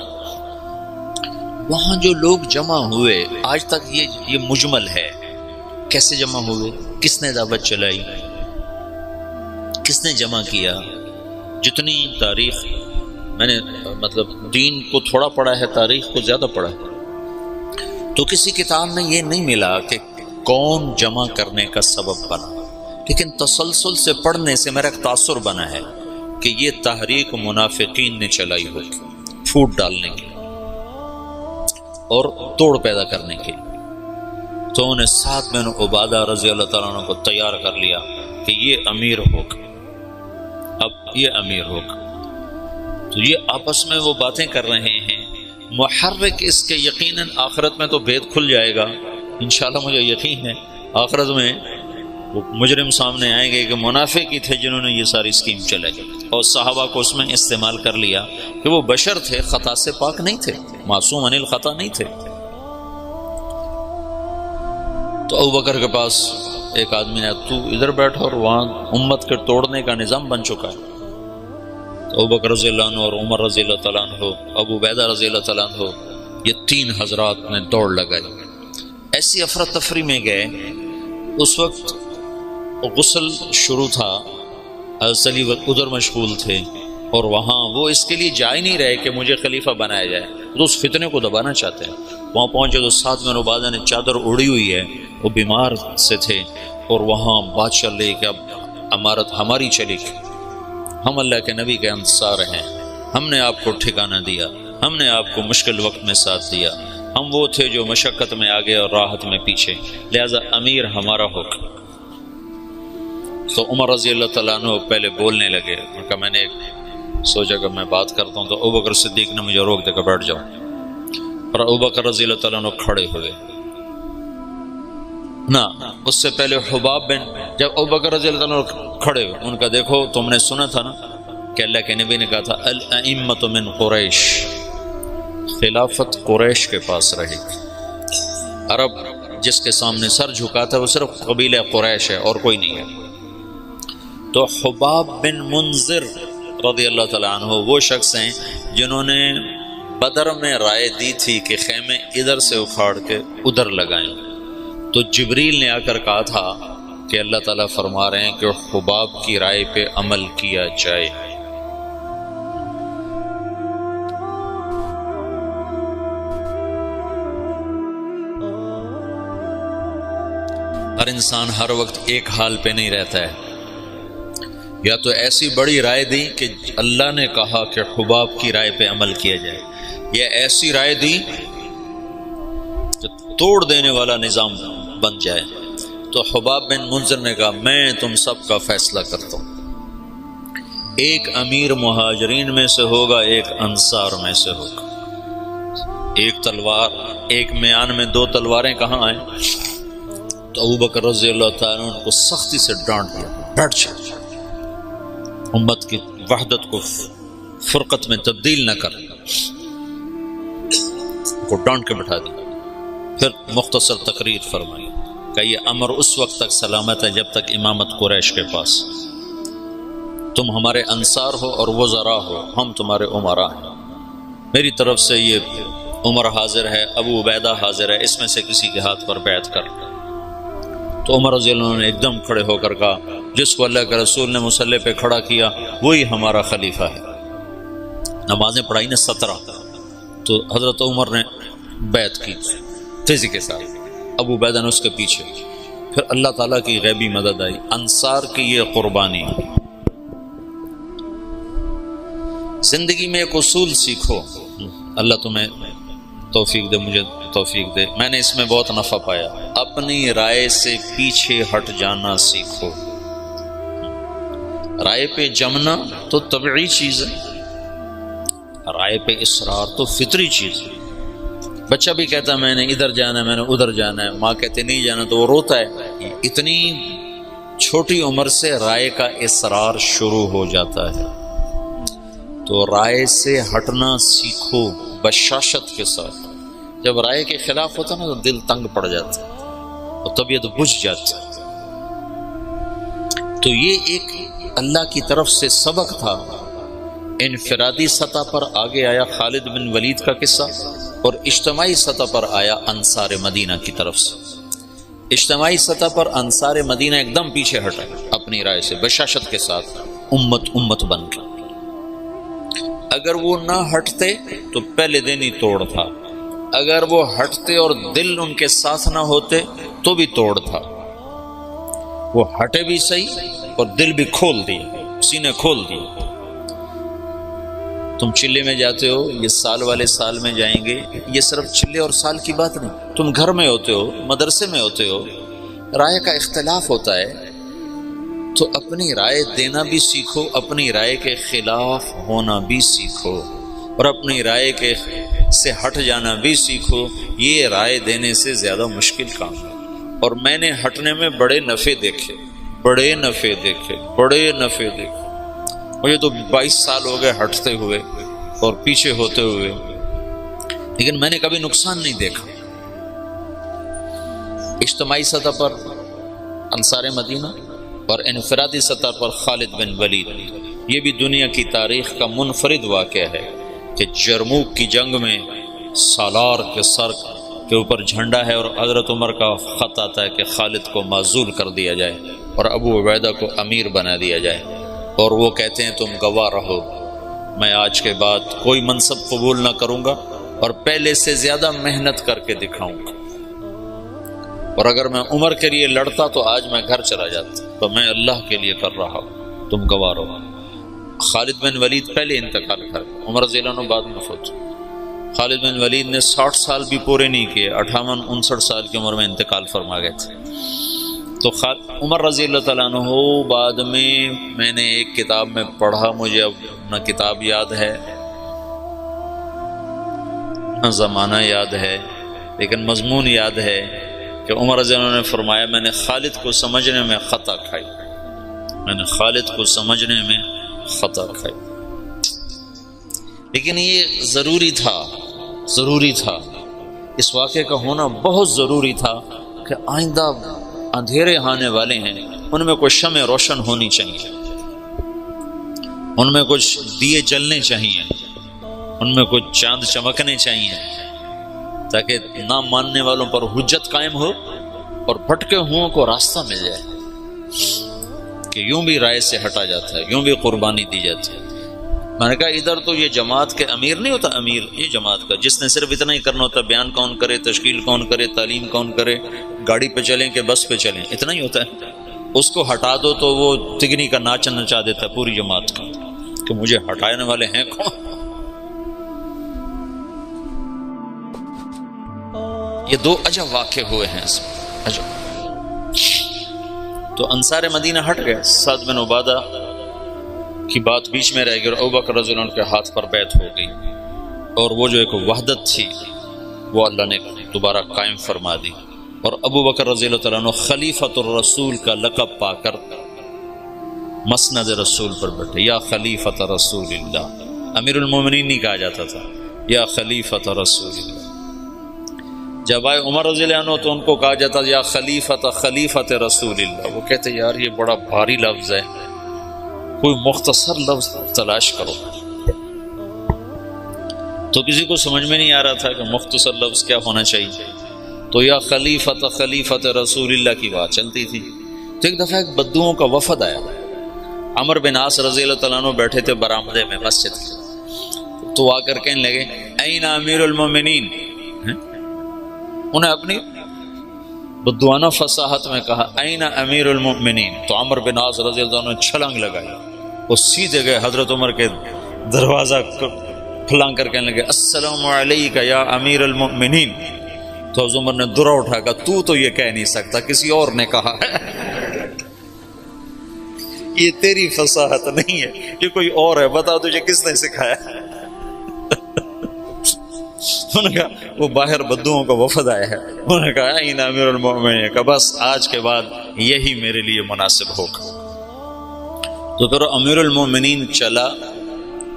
وہاں جو لوگ جمع ہوئے، آج تک یہ مجمل ہے، کیسے جمع ہوئے، کس نے دعوت چلائی، کس نے جمع کیا۔ جتنی تاریخ میں نے دین کو تھوڑا پڑھا ہے، تاریخ کو زیادہ پڑھا ہے، تو کسی کتاب میں یہ نہیں ملا کہ کون جمع کرنے کا سبب بنا، لیکن تسلسل سے پڑھنے سے میرا ایک تاثر بنا ہے کہ یہ تحریک منافقین نے چلائی ہوگی، پھوٹ ڈالنے کی اور توڑ پیدا کرنے کی۔ تو انہیں سعد بن عبادہ رضی اللہ تعالیٰ عنہ کو تیار کر لیا کہ یہ امیر ہوگا، اب یہ امیر ہوگا۔ تو یہ آپس میں وہ باتیں کر رہے ہیں. محرک اس کے یقیناً آخرت میں تو بھید کھل جائے گا انشاءاللہ. مجھے یقین ہے آخرت میں وہ مجرم سامنے آئیں گے کہ منافق ہی تھے جنہوں نے یہ ساری اسکیم چلائی اور صحابہ کو اس میں استعمال کر لیا کہ وہ بشر تھے، خطا سے پاک نہیں تھے، معصوم عن الخطا نہیں تھے. تو ابوبکر کے پاس ایک آدمی نے تو ادھر بیٹھا اور وہاں امت کے توڑنے کا نظام بن چکا ہے. تو ابوبکر رضی اللہ عنہ اور عمر رضی اللہ تعالیٰ عنہ، ابو عبیدہ رضی اللہ تعالیٰ عنہ، یہ تین حضرات نے دوڑ لگائی. ایسی افراتفری میں گئے. اس وقت غسل شروع تھا، حضرت علی ادھر مشغول تھے اور وہاں وہ اس کے لیے جا ہی نہیں رہے کہ مجھے خلیفہ بنایا جائے، تو اس فتنے کو دبانا چاہتے ہیں. وہاں پہنچے تو ساتھ میں عبادہ نے چادر اڑی ہوئی ہے، وہ بیمار سے تھے، اور وہاں بادشاہ لے کہ اب امارت ہماری چلی، ہم اللہ کے نبی کے انصار ہیں، ہم نے آپ کو ٹھکانہ دیا، ہم نے آپ کو مشکل وقت میں ساتھ دیا، ہم وہ تھے جو مشقت میں آگے اور راحت میں پیچھے، لہذا امیر ہمارا حکم. تو عمر رضی اللہ تعالیٰ عنہ پہلے بولنے لگے. ان کا میں نے سوچا کہ میں بات کرتا ہوں، تو ابوبکر صدیق نے مجھے روک دے کر بیٹھ جاؤ. اور ابوبکر رضی اللہ تعالیٰ عنہ کھڑے ہوئے. نہ اس سے پہلے حباب بن، جب ابوبکر رضی اللہ تعالیٰ عنہ کھڑے ہوئے، ان کا دیکھو تم نے سنا تھا نا کہ اللہ کے نبی نے کہا تھا الائمۃ من قریش، خلافت قریش کے پاس رہے گی. عرب جس کے سامنے سر جھکاتا ہے وہ صرف قبیلہ قریش ہے اور کوئی نہیں ہے. تو حباب بن منذر رضی اللہ تعالیٰ عنہ وہ شخص ہیں جنہوں نے بدر میں رائے دی تھی کہ خیمے ادھر سے اکھاڑ کے ادھر لگائیں. تو جبریل نے آ کر کہا تھا کہ اللہ تعالیٰ فرما رہے ہیں کہ حباب کی رائے پہ عمل کیا جائے. ہر انسان ہر وقت ایک حال پہ نہیں رہتا ہے. یا تو ایسی بڑی رائے دی کہ اللہ نے کہا کہ حباب کی رائے پہ عمل کیا جائے، یا ایسی رائے دی کہ توڑ دینے والا نظام بن جائے. تو حباب بن منذر نے کہا میں تم سب کا فیصلہ کرتا ہوں، ایک امیر مہاجرین میں سے ہوگا، ایک انصار میں سے ہوگا. ایک تلوار، ایک میان میں دو تلواریں کہاں آئیں؟ تو ابوبکر رضی اللہ تعالیٰ عنہ کو سختی سے ڈانٹ دیا، ڈٹ جا، امت کی وحدت کو فرقت میں تبدیل نہ کر، کو ڈانٹ کے بٹھا دیا. پھر مختصر تقریر فرمائی کہ یہ امر اس وقت تک سلامت ہے جب تک امامت قریش کے پاس، تم ہمارے انصار ہو اور وزراء ہو، ہم تمہارے امراء ہیں. میری طرف سے یہ عمر حاضر ہے، ابو عبیدہ حاضر ہے، اس میں سے کسی کے ہاتھ پر بیعت کر. تو عمر رضی اللہ عنہ نے ایک دم کھڑے ہو کر کہا جس کو اللہ کے رسول نے مصلی پہ کھڑا کیا وہی ہمارا خلیفہ ہے. نمازیں پڑھائی نے 17، تو حضرت عمر نے بیعت کی تیزی کے ساتھ، ابو عبیدہ نے اس کے پیچھے. پھر اللہ تعالیٰ کی غیبی مدد آئی. انصار کی یہ قربانی. زندگی میں ایک اصول سیکھو، اللہ تمہیں توفیق دے، مجھے توفیق دے. میں نے اس میں بہت نفع پایا. اپنی رائے سے پیچھے ہٹ جانا سیکھو. رائے پہ جمنا تو طبعی چیز ہے، رائے پہ اصرار تو فطری چیز ہے. بچہ بھی کہتا ہے میں نے ادھر جانا ہے، میں نے ادھر جانا ہے، ماں کہتے نہیں جانا تو وہ روتا ہے. اتنی چھوٹی عمر سے رائے کا اصرار شروع ہو جاتا ہے. تو رائے سے ہٹنا سیکھو بشاشت کے ساتھ. جب رائے کے خلاف ہوتا نا تو دل تنگ پڑ جاتا اور طبیعت بجھ جاتی. تو یہ ایک اللہ کی طرف سے سبق تھا. انفرادی سطح پر آگے آیا خالد بن ولید کا قصہ، اور اجتماعی سطح پر آیا انصار مدینہ کی طرف سے. اجتماعی سطح پر انصار مدینہ ایک دم پیچھے ہٹا اپنی رائے سے بشاشت کے ساتھ، امت بن کے. اگر وہ نہ ہٹتے تو پہلے دن ہی توڑ تھا، اگر وہ ہٹتے اور دل ان کے ساتھ نہ ہوتے تو بھی توڑ تھا. وہ ہٹے بھی صحیح اور دل بھی کھول دیے، سینے کھول دیے. تم چلے میں جاتے ہو، یہ سال والے سال میں جائیں گے، یہ صرف چلے اور سال کی بات نہیں. تم گھر میں ہوتے ہو، مدرسے میں ہوتے ہو، رائے کا اختلاف ہوتا ہے، تو اپنی رائے دینا بھی سیکھو، اپنی رائے کے خلاف ہونا بھی سیکھو، اور اپنی رائے کے سے ہٹ جانا بھی سیکھو۔ یہ رائے دینے سے زیادہ مشکل کام ہے، اور میں نے ہٹنے میں بڑے نفع دیکھے، بڑے نفع دیکھے، بڑے نفع دیکھے۔ مجھے تو 22 سال ہو گئے ہٹتے ہوئے اور پیچھے ہوتے ہوئے، لیکن میں نے کبھی نقصان نہیں دیکھا۔ اجتماعی سطح پر انصار مدینہ اور انفرادی سطح پر خالد بن ولید، یہ بھی دنیا کی تاریخ کا منفرد واقعہ ہے کہ جرموک کی جنگ میں سالار کے سر کے اوپر جھنڈا ہے اور حضرت عمر کا خط آتا ہے کہ خالد کو معزول کر دیا جائے اور ابو عبیدہ کو امیر بنا دیا جائے، اور وہ کہتے ہیں تم گواہ رہو، میں آج کے بعد کوئی منصب قبول نہ کروں گا اور پہلے سے زیادہ محنت کر کے دکھاؤں گا، اور اگر میں عمر کے لیے لڑتا تو آج میں گھر چلا جاتا، تو میں اللہ کے لیے کر رہا ہوں، تم گواہ رہو۔ خالد بن ولید پہلے انتقال کر، عمر رضی اللہ عنہ بعد میں فوت۔ خالد بن ولید نے 60 سال بھی پورے نہیں کیے، 58-59 سال کی عمر میں انتقال فرما گئے تھے۔ تو عمر رضی اللہ تعالیٰ عنہ بعد میں نے ایک کتاب میں پڑھا، مجھے اب نہ کتاب یاد ہے نہ زمانہ یاد ہے، لیکن مضمون یاد ہے کہ عمر رضی اللہ عنہ نے فرمایا میں نے خالد کو سمجھنے میں خطا کھائی، میں نے خالد کو سمجھنے میں خطا کھائی، لیکن یہ ضروری تھا، اس واقعے کا ہونا بہت ضروری تھا کہ آئندہ اندھیرے آنے والے ہیں، ان میں کچھ شمع روشن ہونی چاہیے، ان میں کچھ دیے جلنے چاہیے، ان میں کچھ چاند چمکنے چاہیے، تاکہ نہ ماننے والوں پر حجت قائم ہو اور بھٹکے ہوں کو راستہ مل جائے کہ یوں بھی رائے سے ہٹا جاتا ہے، یوں بھی قربانی دی جاتی ہے۔ میں نے کہا ادھر تو یہ جماعت کے امیر نہیں ہوتا، امیر یہ جماعت کا، جس نے صرف اتنا ہی کرنا ہوتا ہے، بیان کون کرے، تشکیل کون کرے، تعلیم کون کرے، گاڑی پہ چلیں کہ بس پہ چلیں، اتنا ہی ہوتا ہے۔ اس کو ہٹا دو تو وہ تگنی کا ناچ نچا دیتا ہے پوری جماعت کا کہ مجھے ہٹانے والے ہیں کون۔ یہ دو عجب واقع ہوئے ہیں اس میں، عجب۔ تو انصار مدینہ ہٹ گئے، سعد بن عبادہ کی بات بیچ میں رہ گئی اور ابوبکر رضی اللہ عنہ کے ہاتھ پر بیعت ہو گئی، اور وہ جو ایک وحدت تھی وہ اللہ نے دوبارہ قائم فرما دی، اور ابوبکر رضی اللہ تعالیٰ عنہ خلیفۃ الرسول کا لقب پا کر مسند رسول پر بیٹھے، یا خلیفۃ رسول اللہ، امیر المومنین نہیں کہا جاتا تھا، یا خلیفۃ رسول اللہ۔ جب آئے عمر رضی اللہ عنہ تو ان کو کہا جاتا یا خلیفۃ رسول اللہ، وہ کہتے یار یہ بڑا بھاری لفظ ہے، کوئی مختصر لفظ تلاش کرو۔ تو کسی کو سمجھ میں نہیں آ رہا تھا کہ مختصر لفظ کیا ہونا چاہیے، تو یا خلیفۃ رسول اللہ کی بات چلتی تھی۔ تو ایک دفعہ ایک بدوؤں کا وفد آیا، عمر بن عاص رضی اللہ تعالیٰ عنہ بیٹھے تھے برآمدے میں مسجد کے، تو آ کر کہنے لگے این امیر المومنین، انہیں اپنی بدوانہ فصاحت میں کہا این امیر المؤمنین، تو عمر بن عاص رضی اللہ عنہ چھلانگ لگائی، وہ سیدھے گئے حضرت عمر کے دروازہ پھلانگ کر کہنے لگے السلام علیکہ یا امیر المؤمنین۔ تو حضرت عمر نے درہ اٹھا کہا تو یہ کہہ نہیں سکتا، کسی اور نے کہا ہے، یہ تیری فصاحت نہیں ہے، یہ کوئی اور ہے، بتا تجھے کس نے سکھایا۔ انہوں نے کہا وہ باہر بدوؤں کا وفد آیا ہے، انہوں نے کہا این امیر المؤمنین، کہ بس آج کے بعد یہی میرے لیے مناسب ہوگا۔ تو پھر امیر المؤمنین چلا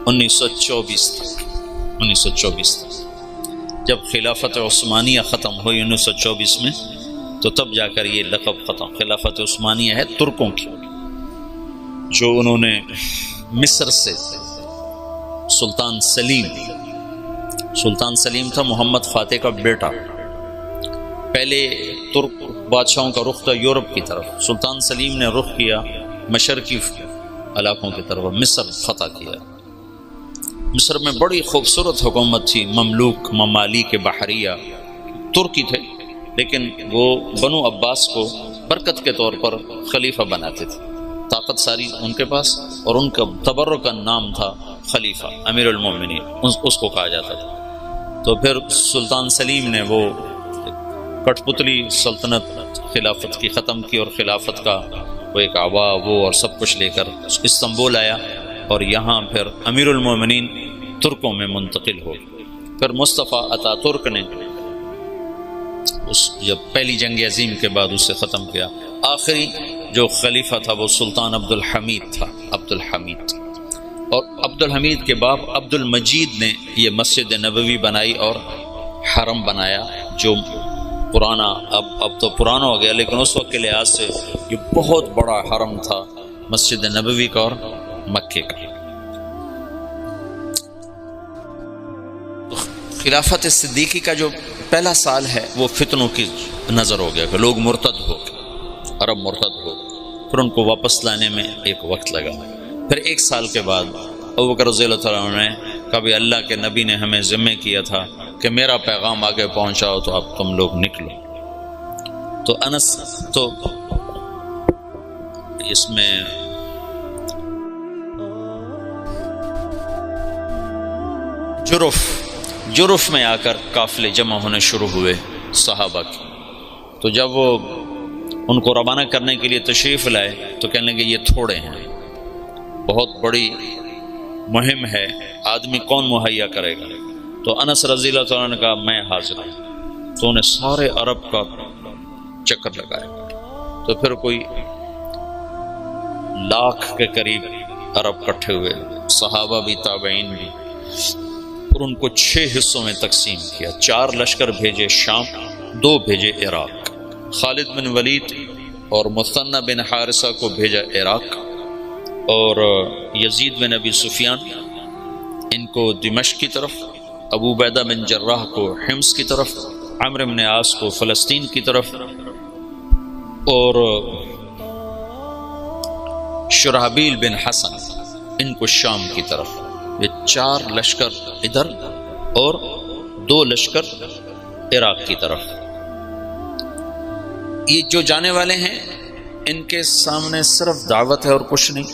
1924 تک، جب خلافت عثمانیہ ختم ہوئی 1924 میں، تو تب جا کر یہ لقب ختم۔ خلافت عثمانیہ ہے ترکوں کی، جو انہوں نے مصر سے سلطان سلیم تھا محمد فاتح کا بیٹا، پہلے ترک بادشاہوں کا رخ تھا یورپ کی طرف، سلطان سلیم نے رخ کیا مشرقی علاقوں کی طرف، مصر فتح کیا۔ مصر میں بڑی خوبصورت حکومت تھی، مملوک ممالک بحریہ، ترکی تھے، لیکن وہ بنو عباس کو برکت کے طور پر خلیفہ بناتے تھے، طاقت ساری ان کے پاس، اور ان کا تبرک کا نام تھا خلیفہ امیر المومنین، اس کو کہا جاتا تھا۔ تو پھر سلطان سلیم نے وہ کٹ پتلی سلطنت خلافت کی ختم کی اور خلافت کا وہ ایک آبا وہ اور سب کچھ لے کر استنبول آیا اور یہاں پھر امیر المومنین ترکوں میں منتقل ہو. پھر مصطفیٰ اتا ترک نے جب پہلی جنگ عظیم کے بعد اسے ختم کیا. آخری جو خلیفہ تھا وہ سلطان عبد الحمید تھا. عبد الحمید اور عبد الحمید کے باپ عبد المجید نے یہ مسجد نبوی بنائی اور حرم بنایا جو پرانا اب تو پرانا ہو گیا لیکن اس وقت کے لحاظ سے یہ بہت بڑا حرم تھا مسجد نبوی کا اور مکے کا. خلافت صدیقی کا جو پہلا سال ہے وہ فتنوں کی نظر ہو گیا کہ لوگ مرتد ہو گئے، عرب مرتد ہو گئے، پھر ان کو واپس لانے میں ایک وقت لگا. پھر ایک سال کے بعد ابوبکر رضی اللہ تعالیٰ عنہ نے کبھی اللہ کے نبی نے ہمیں ذمہ کیا تھا کہ میرا پیغام آگے پہنچاؤ تو اب تم لوگ نکلو. تو انس تو اس میں جرف میں آ کر قافلے جمع ہونے شروع ہوئے صحابہ کی. تو جب وہ ان کو روانہ کرنے کے لیے تشریف لائے تو کہنے لگے یہ تھوڑے ہیں، بہت بڑی مہم ہے، آدمی کون مہیا کرے گا؟ تو انس رضی اللہ تعالیٰ نے کہا میں حاضر ہوں. تو انہیں سارے عرب کا چکر لگایا. تو پھر کوئی 1,00,000 کے قریب عرب کٹھے ہوئے، صحابہ بھی تابعین بھی، اور ان کو 6 حصوں میں تقسیم کیا. 4 لشکر بھیجے شام، 2 بھیجے عراق. خالد بن ولید اور مثنى بن حارثہ کو بھیجا عراق، اور یزید بن ابی سفیان ان کو دمشق کی طرف، ابو عبیدہ بن جراح کو حمص کی طرف، عمرو بن عاص کو فلسطین کی طرف، اور شرحبیل بن حسن ان کو شام کی طرف. یہ 4 لشکر ادھر اور 2 لشکر عراق کی طرف. یہ جو جانے والے ہیں ان کے سامنے صرف دعوت ہے اور کچھ نہیں.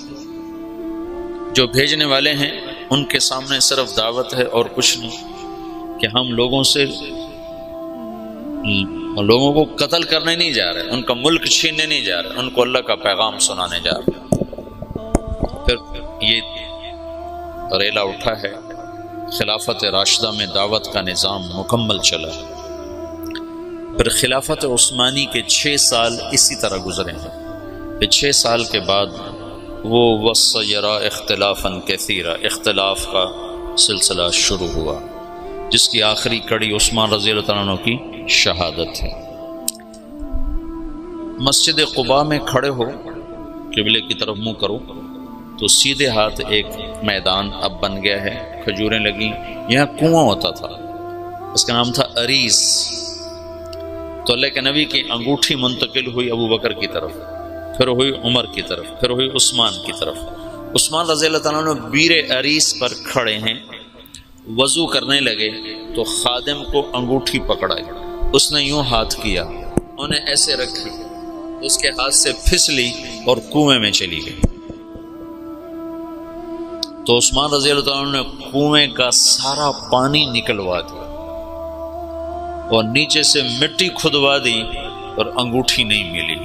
جو بھیجنے والے ہیں ان کے سامنے صرف دعوت ہے اور کچھ نہیں، کہ ہم لوگوں کو قتل کرنے نہیں جا رہے، ان کا ملک چھیننے نہیں جا رہے، ان کو اللہ کا پیغام سنانے جا رہے. پھر یہ ریلا اٹھا ہے. خلافت راشدہ میں دعوت کا نظام مکمل چلا. پھر خلافت عثمانی کے 6 سال اسی طرح گزرے ہیں. پھر 6 سال کے بعد وہ وَسَيَرَا اختلافاً كَثِيرًا اختلاف کا سلسلہ شروع ہوا، جس کی آخری کڑی عثمان رضی اللہ تعالیٰ عنہ کی شہادت ہے. مسجد قباء میں کھڑے ہو، قبلے کی طرف منہ کرو تو سیدھے ہاتھ ایک میدان اب بن گیا ہے، کھجوریں لگیں. یہاں کنواں ہوتا تھا، اس کا نام تھا اریز. تو اللہ کے نبی کی انگوٹھی منتقل ہوئی ابو بکر کی طرف، پھر ہوئی عمر کی طرف، پھر ہوئی عثمان کی طرف. عثمان رضی اللہ تعالیٰ عنہ بیر اریز پر کھڑے ہیں، وضو کرنے لگے تو خادم کو انگوٹھی پکڑائی. اس نے یوں ہاتھ کیا، انہیں ایسے رکھی، اس کے ہاتھ سے پھسلی اور کنویں میں چلی گئی. تو عثمان رضی اللہ تعالیٰ عنہ نے کنویں کا سارا پانی نکلوا دیا اور نیچے سے مٹی کھدوا دی اور انگوٹھی نہیں ملی.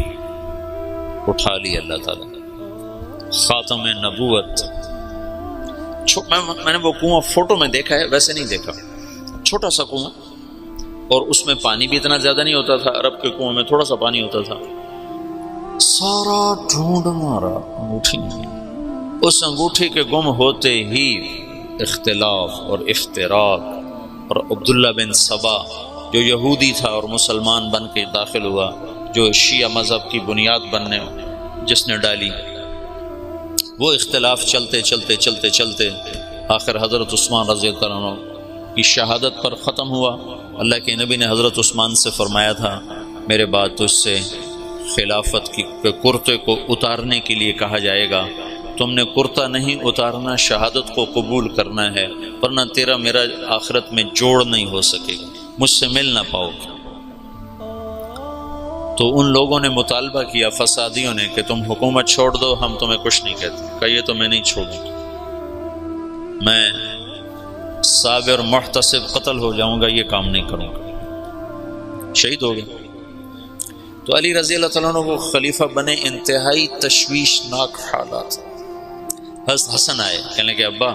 اٹھا لی اللہ تعالیٰ. خاتم نبوت. میں نے وہ کنواں فوٹو میں دیکھا ہے، ویسے نہیں دیکھا. چھوٹا سا کنواں، اور اس میں پانی بھی اتنا زیادہ نہیں ہوتا تھا. عرب کے کنویں میں تھوڑا سا پانی ہوتا تھا. سارا ڈھونڈ مارا، انگوٹھی نہیں. اس انگوٹھی کے گم ہوتے ہی اختلاف اور افتراق، اور عبداللہ بن سبا جو یہودی تھا اور مسلمان بن کے داخل ہوا، جو شیعہ مذہب کی بنیاد بننے جس نے ڈالی، وہ اختلاف چلتے چلتے چلتے چلتے آخر حضرت عثمان رضی اللہ عنہ کی شہادت پر ختم ہوا. اللہ کے نبی نے حضرت عثمان سے فرمایا تھا میرے بعد تجھ سے خلافت کی کرتے کو اتارنے کے لیے کہا جائے گا. تم نے کرتا نہیں اتارنا، شہادت کو قبول کرنا ہے، ورنہ تیرا میرا آخرت میں جوڑ نہیں ہو سکے گا، مجھ سے مل نہ پاؤ گے. تو ان لوگوں نے مطالبہ کیا، فسادیوں نے، کہ تم حکومت چھوڑ دو، ہم تمہیں کچھ نہیں کہتے. کہیے تو میں نہیں چھوڑوں، میں صابر محتسب قتل ہو جاؤں گا، یہ کام نہیں کروں گا. شہید ہو گئے. تو علی رضی اللہ تعالیٰ عنہ کو خلیفہ بنے، انتہائی تشویشناک حالات۔ حضرت حسن آئے، کہنے کہ ابا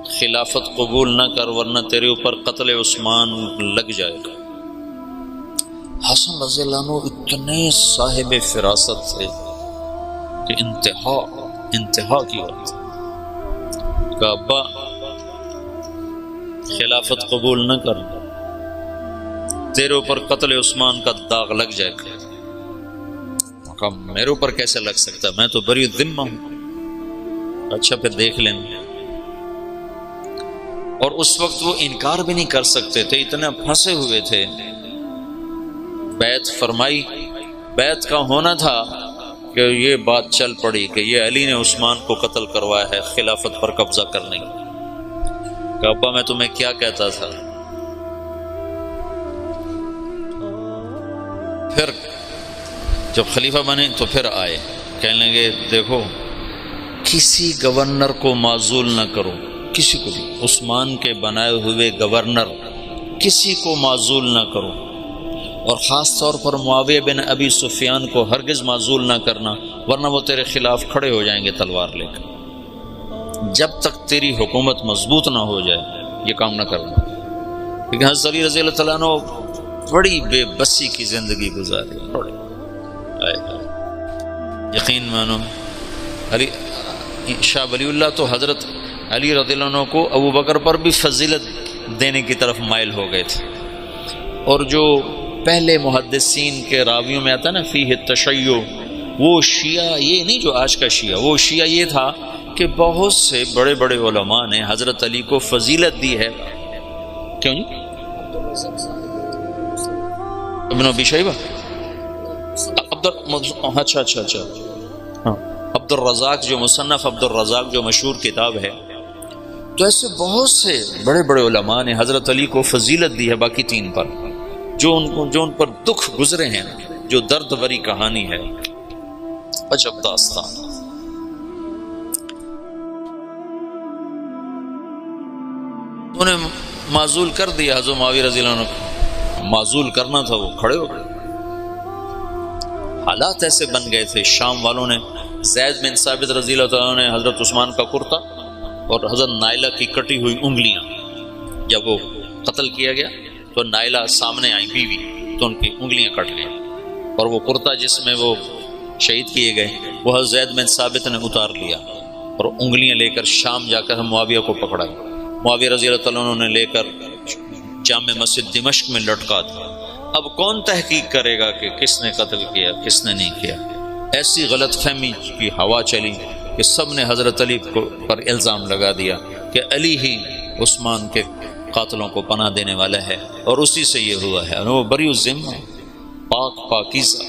خلافت قبول نہ کر ورنہ تیرے اوپر قتل عثمان لگ جائے گا۔ حسن رضی اللہ عنہ اتنے صاحب فراست تھے کہ انتہا کی بات کہ ابا خلافت قبول نہ کر، تیرے اوپر قتل عثمان کا داغ لگ جائے گا۔ کہا میرے اوپر کیسے لگ سکتا، میں تو بری ذمہ ہوں۔ اچھا پھر دیکھ لیں۔ اور اس وقت وہ انکار بھی نہیں کر سکتے تھے، اتنے پھنسے ہوئے تھے۔ بیعت فرمائی، بیعت کا ہونا تھا کہ یہ بات چل پڑی کہ یہ علی نے عثمان کو قتل کروایا ہے خلافت پر قبضہ کرنے کی۔ کہ ابا میں تمہیں کیا کہتا تھا۔ پھر جب خلیفہ بنے تو پھر آئے، کہنے لگے دیکھو کسی گورنر کو معزول نہ کرو، کسی کو بھی، عثمان کے بنائے ہوئے گورنر کسی کو معزول نہ کرو، اور خاص طور پر معاویہ بن ابی سفیان کو ہرگز معزول نہ کرنا ورنہ وہ تیرے خلاف کھڑے ہو جائیں گے تلوار لے کر۔ جب تک تیری حکومت مضبوط نہ ہو جائے یہ کام نہ کرنا۔ لیکن حضرت علی رضی اللہ تعالیٰ عنہ بڑی بے بسی کی زندگی گزاری، بڑی یقین مانو۔ علی شاہ ولی اللہ تو حضرت علی رضی اللہ عنہ کو ابو بکر پر بھی فضیلت دینے کی طرف مائل ہو گئے تھے، اور جو پہلے محدثین کے راویوں میں آتا ہے نا فیہ التشیع، وہ شیعہ یہ نہیں جو آج کا شیعہ، وہ شیعہ یہ تھا کہ بہت سے بڑے بڑے علماء نے حضرت علی کو فضیلت دی ہے۔ کیوں نہیں؟ ابن ابی شیبہ، اچھا ہاں، عبد الرزاق جو مصنف عبد الرزاق جو مشہور کتاب ہے، تو ایسے بہت سے بڑے بڑے علماء نے حضرت علی کو فضیلت دی ہے باقی تین پر، جو ان پر دکھ گزرے ہیں، جو درد بری کہانی ہے، عجب داستان۔ انہوں نے معزول کر دیا حضرت معاویہ رضی اللہ عنہ کو، معزول کرنا تھا، وہ کھڑے ہو گئے۔ حالات ایسے بن گئے تھے، شام والوں نے زید بن ثابت رضی اللہ تعالیٰ نے حضرت عثمان کا کرتا اور حضرت نائلہ کی کٹی ہوئی انگلیاں، جب وہ قتل کیا گیا تو نائلہ سامنے آئی بیوی، تو ان کی انگلیاں کٹ گئیں، اور وہ کرتا جس میں وہ شہید کیے گئے وہ حضرت زید بن ثابت نے اتار لیا، اور انگلیاں لے کر شام جا کر معاویہ کو پکڑا۔ معاویہ رضی اللہ تعالیٰ عنہ نے لے کر جامع مسجد دمشق میں لٹکا دیا۔ اب کون تحقیق کرے گا کہ کس نے قتل کیا کس نے نہیں کیا؟ ایسی غلط فہمی کی ہوا چلی کہ سب نے حضرت علی پر الزام لگا دیا کہ علی ہی عثمان کے قاتلوں کو پناہ دینے والا ہے، اور اسی سے یہ ہوا ہے، اور وہ بری الذمہ، پاکیزہ۔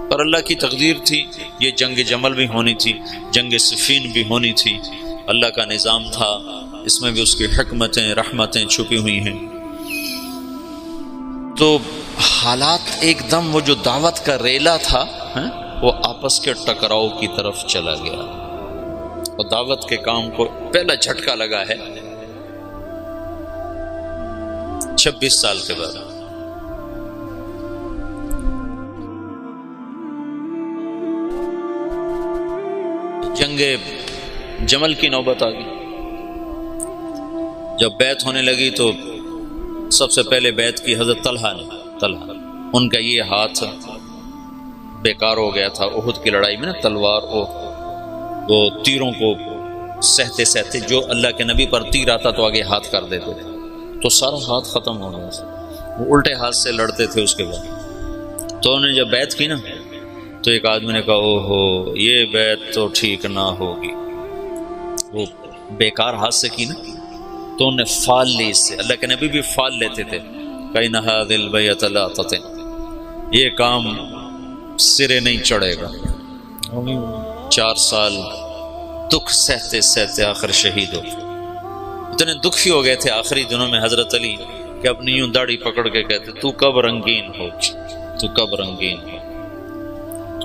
پر اللہ کی تقدیر تھی، یہ جنگ جمل بھی ہونی تھی، جنگ صفین بھی ہونی تھی، اللہ کا نظام تھا، اس میں بھی اس کی حکمتیں رحمتیں چھپی ہوئی ہیں۔ تو حالات ایک دم وہ جو دعوت کا ریلا تھا وہ آپس کے ٹکراؤ کی طرف چلا گیا، اور دعوت کے کام کو پہلا جھٹکا لگا ہے 26 سال کے بعد۔ جنگ جمل کی نوبت آ گئی۔ جب بیعت ہونے لگی تو سب سے پہلے بیعت کی حضرت طلحہ نے، ان کا یہ ہاتھ بیکار ہو گیا تھا احد کی لڑائی میں نا، تلوار وہ تیروں کو سہتے سہتے، جو اللہ کے نبی پر تیر آتا تو آگے ہاتھ کر دیتے تھے، تو سارا ہاتھ ختم ہو گیا تھا، وہ الٹے ہاتھ سے لڑتے تھے۔ اس کے بعد تو انہوں نے جب بیعت کی نا تو ایک آدمی نے کہا اوہو یہ بیعت تو ٹھیک نہ ہوگی، وہ بیکار ہاتھ سے کی نا، تو انہوں نے فال لی اس سے، اللہ کے نبی بھی فال لیتے تھے، کَإِنَّ هَذِهِ الْبَيْعَةَ لَا تَتِمُّ، یہ کام سرے نہیں چڑھے گا۔ 4 سال دکھ سہتے سہتے آخر شہید ہو، اتنے دکھی ہو گئے تھے آخری دنوں میں حضرت علی کہ اپنی یوں داڑھی پکڑ کے کہتے تو کب رنگین ہو، تو کب رنگین ہو،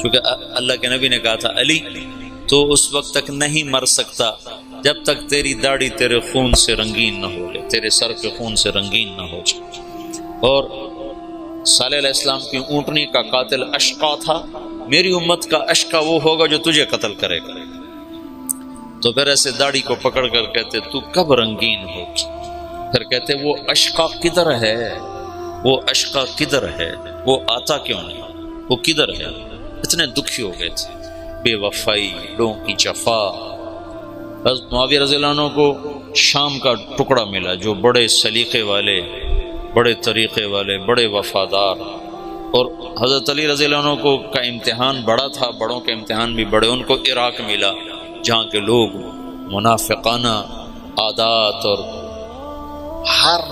کیونکہ اللہ کے نبی نے کہا تھا علی تو اس وقت تک نہیں مر سکتا جب تک تیری داڑھی تیرے خون سے رنگین نہ ہو جائے، تیرے سر کے خون سے رنگین نہ ہو جائے۔ اور صالح علیہ السلام کی اونٹنی کا قاتل اشقا تھا، میری امت کا اشقا وہ ہوگا جو تجھے قتل کرے گا۔ تو پھر ایسے داڑھی کو پکڑ کر کہتے تو کب رنگین ہوگی؟ پھر کہتے وہ اشقا کدھر ہے، وہ اشقا کدھر ہے، وہ آتا کیوں نہیں، وہ کدھر ہے؟ اتنے دکھی ہو گئے تھے، بے وفائی، لوگوں کی جفا۔ حضرت معاویہ رضی اللہ عنہ کو شام کا ٹکڑا ملا جو بڑے سلیقے والے، بڑے طریقے والے، بڑے وفادار، اور حضرت علی رضی اللہ عنہ کو کا امتحان بڑا تھا، بڑوں کے امتحان بھی بڑے، ان کو عراق ملا جہاں کے لوگ منافقانہ عادات اور ہر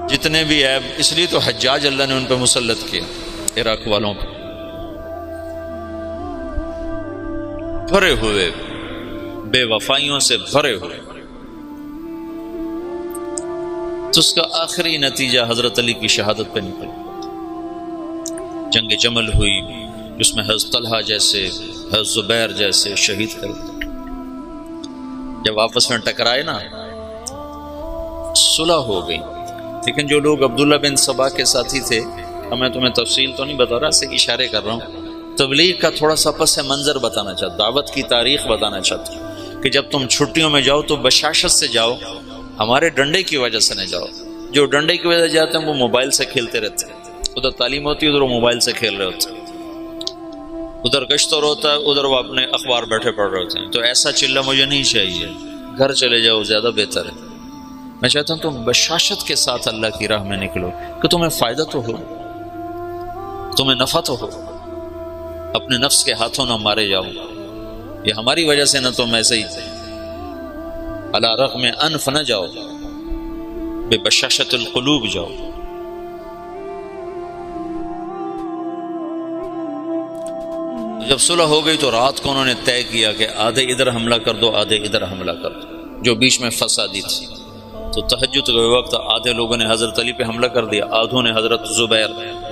جتنے بھی عیب، اس لیے تو حجاج اللہ نے ان پہ مسلط کیا، عراق والوں پہ بھرے ہوئے، بے وفائیوں سے بھرے ہوئے۔ تو اس کا آخری نتیجہ حضرت علی کی شہادت پہ نکلا۔ جنگ جمل ہوئی، جس میں حضرت طلحہ جیسے، حضرت زبیر جیسے شہید کر دیے۔ جب آپس میں ٹکرائے نا، صلح ہو گئی، لیکن جو لوگ عبداللہ بن سبا کے ساتھی تھے، میں تمہیں تفصیل تو نہیں بتا رہا، صرف اشارے کر رہا ہوں، تبلیغ کا تھوڑا سا پس منظر بتانا چاہتا، دعوت کی تاریخ بتانا چاہتا ہوں کہ جب تم چھٹیوں میں جاؤ تو بشاشت سے جاؤ، ہمارے ڈنڈے کی وجہ سے نہ جاؤ۔ جو ڈنڈے کی وجہ سے جاتے ہیں وہ موبائل سے کھیلتے رہتے ہیں، ادھر تعلیم ہوتی ہے، ادھر وہ موبائل سے کھیل رہے ہوتے ہیں، ادھر گشتور ہوتا ہے، ادھر وہ اپنے اخبار بیٹھے پڑھ رہے ہوتے ہیں۔ تو ایسا چلہ مجھے نہیں چاہیے، گھر چلے جاؤ، زیادہ بہتر ہے۔ میں چاہتا ہوں تم بشاشت کے ساتھ اللہ کی راہ میں نکلو کہ تمہیں فائدہ تو ہو، تمہیں نفع تو ہو، اپنے نفس کے ہاتھوں نہ مارے جاؤ، یہ ہماری وجہ سے نہ تم ایسے ہی علی رغم انف نہ جاؤ، بے بشاشت القلوب جاؤ۔ جب صلح ہو گئی تو رات کو انہوں نے طے کیا کہ آدھے ادھر حملہ کر دو، آدھے ادھر حملہ کر دو، جو بیچ میں فسادی تھی۔ تو تہجد کے وقت آدھے لوگوں نے حضرت علی پہ حملہ کر دیا، آدھوں نے حضرت زبیر،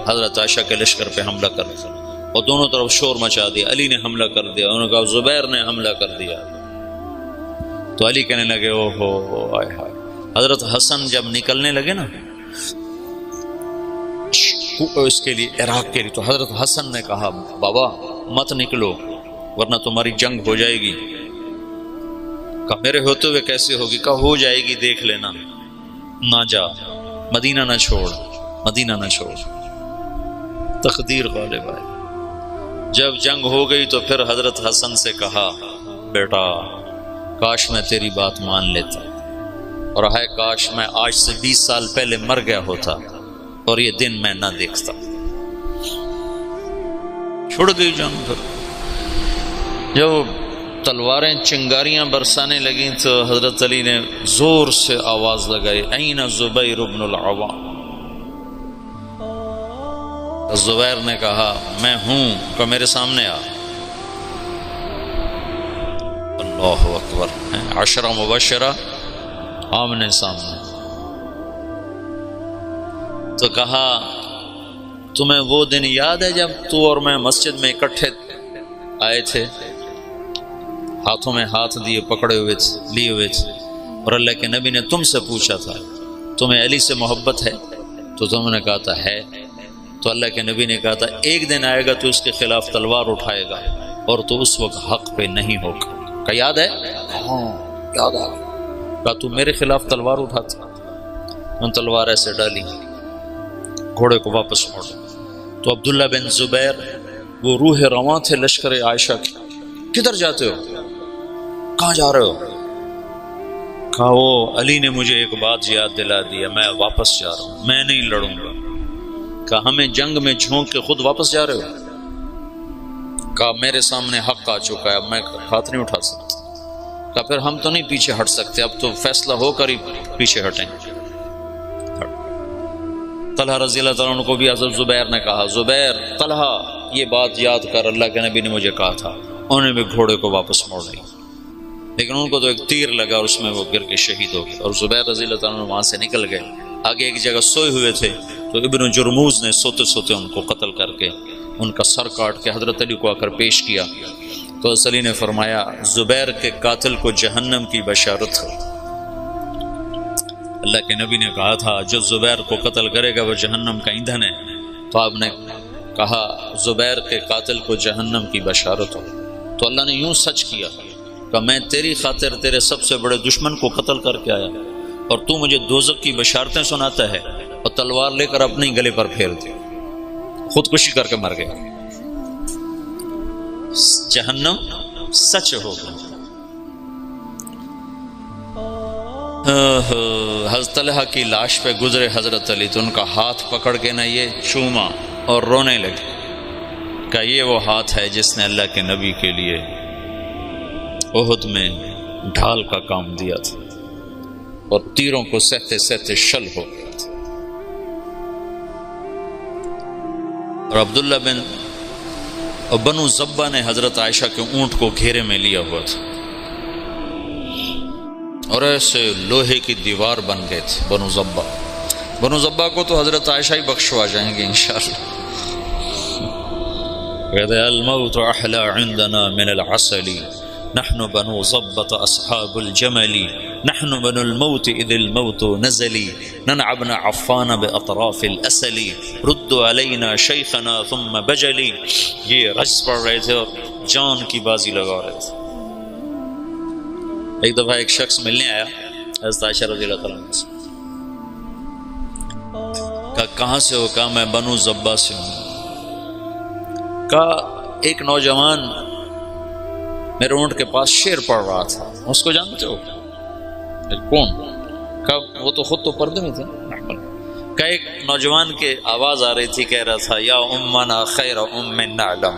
حضرت عائشہ کے لشکر پہ حملہ کر دیا، اور دونوں طرف شور مچا دیا۔ علی نے حملہ کر دیا، انہوں نے کہا زبیر نے حملہ کر دیا۔ تو علی کہنے لگے او ہو آئے ہائے۔ حضرت حسن جب نکلنے لگے نا اس کے لیے، عراق کے لیے، تو حضرت حسن نے کہا بابا مت نکلو ورنہ تمہاری جنگ ہو جائے گی۔ کہا میرے ہوتے ہوئے کیسے ہوگی؟ کہا ہو جائے گی، دیکھ لینا، نہ جا، مدینہ نہ چھوڑ، مدینہ نہ چھوڑ۔ تقدیر غالب آئی۔ جب جنگ ہو گئی تو پھر حضرت حسن سے کہا بیٹا کاش میں تیری بات مان لیتا، اور ہے کاش میں آج سے 20 سال پہلے مر گیا ہوتا اور یہ دن میں نہ دیکھتا۔ چھوڑ گئی جنگ۔ پھر جب تلواریں چنگاریاں برسانے لگیں تو حضرت علی نے زور سے آواز لگائی این زبیر بن العوام۔ زبیر نے کہا میں ہوں، کہ میرے سامنے آ۔ اللہ اکبر، عشرہ مبشرہ آمنے سامنے۔ تو کہا تمہیں وہ دن یاد ہے جب تو اور میں مسجد میں اکٹھے آئے تھے، ہاتھوں میں ہاتھ دیے، پکڑے ہوئے تھے، لیے ہوئے تھے، اور اللہ کے نبی نے تم سے پوچھا تھا تمہیں علی سے محبت ہے؟ تو تم نے کہا تھا ہے۔ تو اللہ کے نبی نے کہا تھا ایک دن آئے گا تو اس کے خلاف تلوار اٹھائے گا اور تو اس وقت حق پہ نہیں ہوگا۔ کہا یاد ہے؟ ہاں یاد آ گیا۔ کہا تو میرے خلاف تلوار اٹھاتا؟ ان تلوار ایسے ڈالی، گھوڑے کو واپس موڑا۔ تو عبداللہ بن زبیر وہ روح رواں تھے لشکر عائشہ کی، کدھر جاتے ہو؟ کہاں جا رہے ہو؟ کہا وہ علی نے مجھے ایک بات یاد دلا دیا، میں واپس جا رہا ہوں، میں نہیں لڑوں گا۔ کہا ہمیں جنگ میں جھونک کے خود واپس جا رہے ہو؟ کہا میرے سامنے حق آ چکا ہے، اب میں ہاتھ نہیں اٹھا سکتا۔ کہا پھر ہم تو نہیں پیچھے ہٹ سکتے، اب تو فیصلہ ہو کر ہی پیچھے ہٹیں۔ طلحہ رضی اللہ تعالیٰ عنہ کو بھی حضرت زبیر نے کہا زبیر طلحہ یہ بات یاد کر، اللہ کے نبی نے مجھے کہا تھا۔ انہوں نے بھی گھوڑے کو واپس موڑ لی، لیکن ان کو تو ایک تیر لگا اور اس میں وہ گر کے شہید ہو گئے، اور زبیر رضی اللہ تعالیٰ عنہ وہاں سے نکل گئے۔ آگے ایک جگہ سوئے ہوئے تھے تو ابن جرموز نے سوتے سوتے ان کو قتل کر کے ان کا سر کاٹ کے حضرت علی کو آ کر پیش کیا۔ تو حضرت علی نے فرمایا زبیر کے قاتل کو جہنم کی بشارت ہو۔ اللہ کے نبی نے کہا تھا جو زبیر کو قتل کرے گا وہ جہنم کا ایندھن ہے، تو آپ نے کہا زبیر کے قاتل کو جہنم کی بشارت ہو، تو اللہ نے یوں سچ کیا کہ میں تیری خاطر تیرے سب سے بڑے دشمن کو قتل کر کے آیا اور تو مجھے دوزخ کی بشارتیں سناتا ہے، اور تلوار لے کر اپنے گلے پر پھیر دی، خودکشی کر کے مر گیا۔ جہنم سچ ہوگا۔ حضرت طلحہ کی لاش پہ گزرے حضرت علی تو ان کا ہاتھ پکڑ کے نہ یہ چوما اور رونے لگے کہ یہ وہ ہاتھ ہے جس نے اللہ کے نبی کے لیے احد میں ڈھال کا کام دیا تھا اور تیروں کو سہتے سہتے شل ہو گیا تھا۔ اور عبداللہ بنو زبہ نے حضرت عائشہ کے اونٹ کو گھیرے میں لیا ہوا تھا اور ایسے لوہے کی دیوار بن گئے تھے بنو زبہ کو تو حضرت عائشہ ہی بخشوا جائیں گے انشاءاللہ۔ کہتے الموت احلی عندنا من العسل نحن بنو ضبط اصحاب الجمل نحن بنو الموت اذ الموت نزلی ننعبن عفان باطراف الاسل ردوا علینا شیخنا ثم بجلی۔ یہ رجز پڑھ رہے تھے اور جان کی بازی لگا رہے تھے۔ ایک دفعہ ایک شخص ملنے آیا حضرت عائشہ رضی اللہ تعالیٰ عنہ سے، کہا کہاں سے ہو؟ کہا میں بنو زبہ سے ہوں۔ کہا ایک نوجوان میرے اونٹ کے پاس شعر پڑھ رہا تھا، اس کو جانتے ہو؟ کون؟ کہا وہ تو خود تو پردے میں تھے۔ کہا ایک نوجوان کے آواز آ رہی تھی، کہہ رہا تھا یا امنا خیر ام نعلم،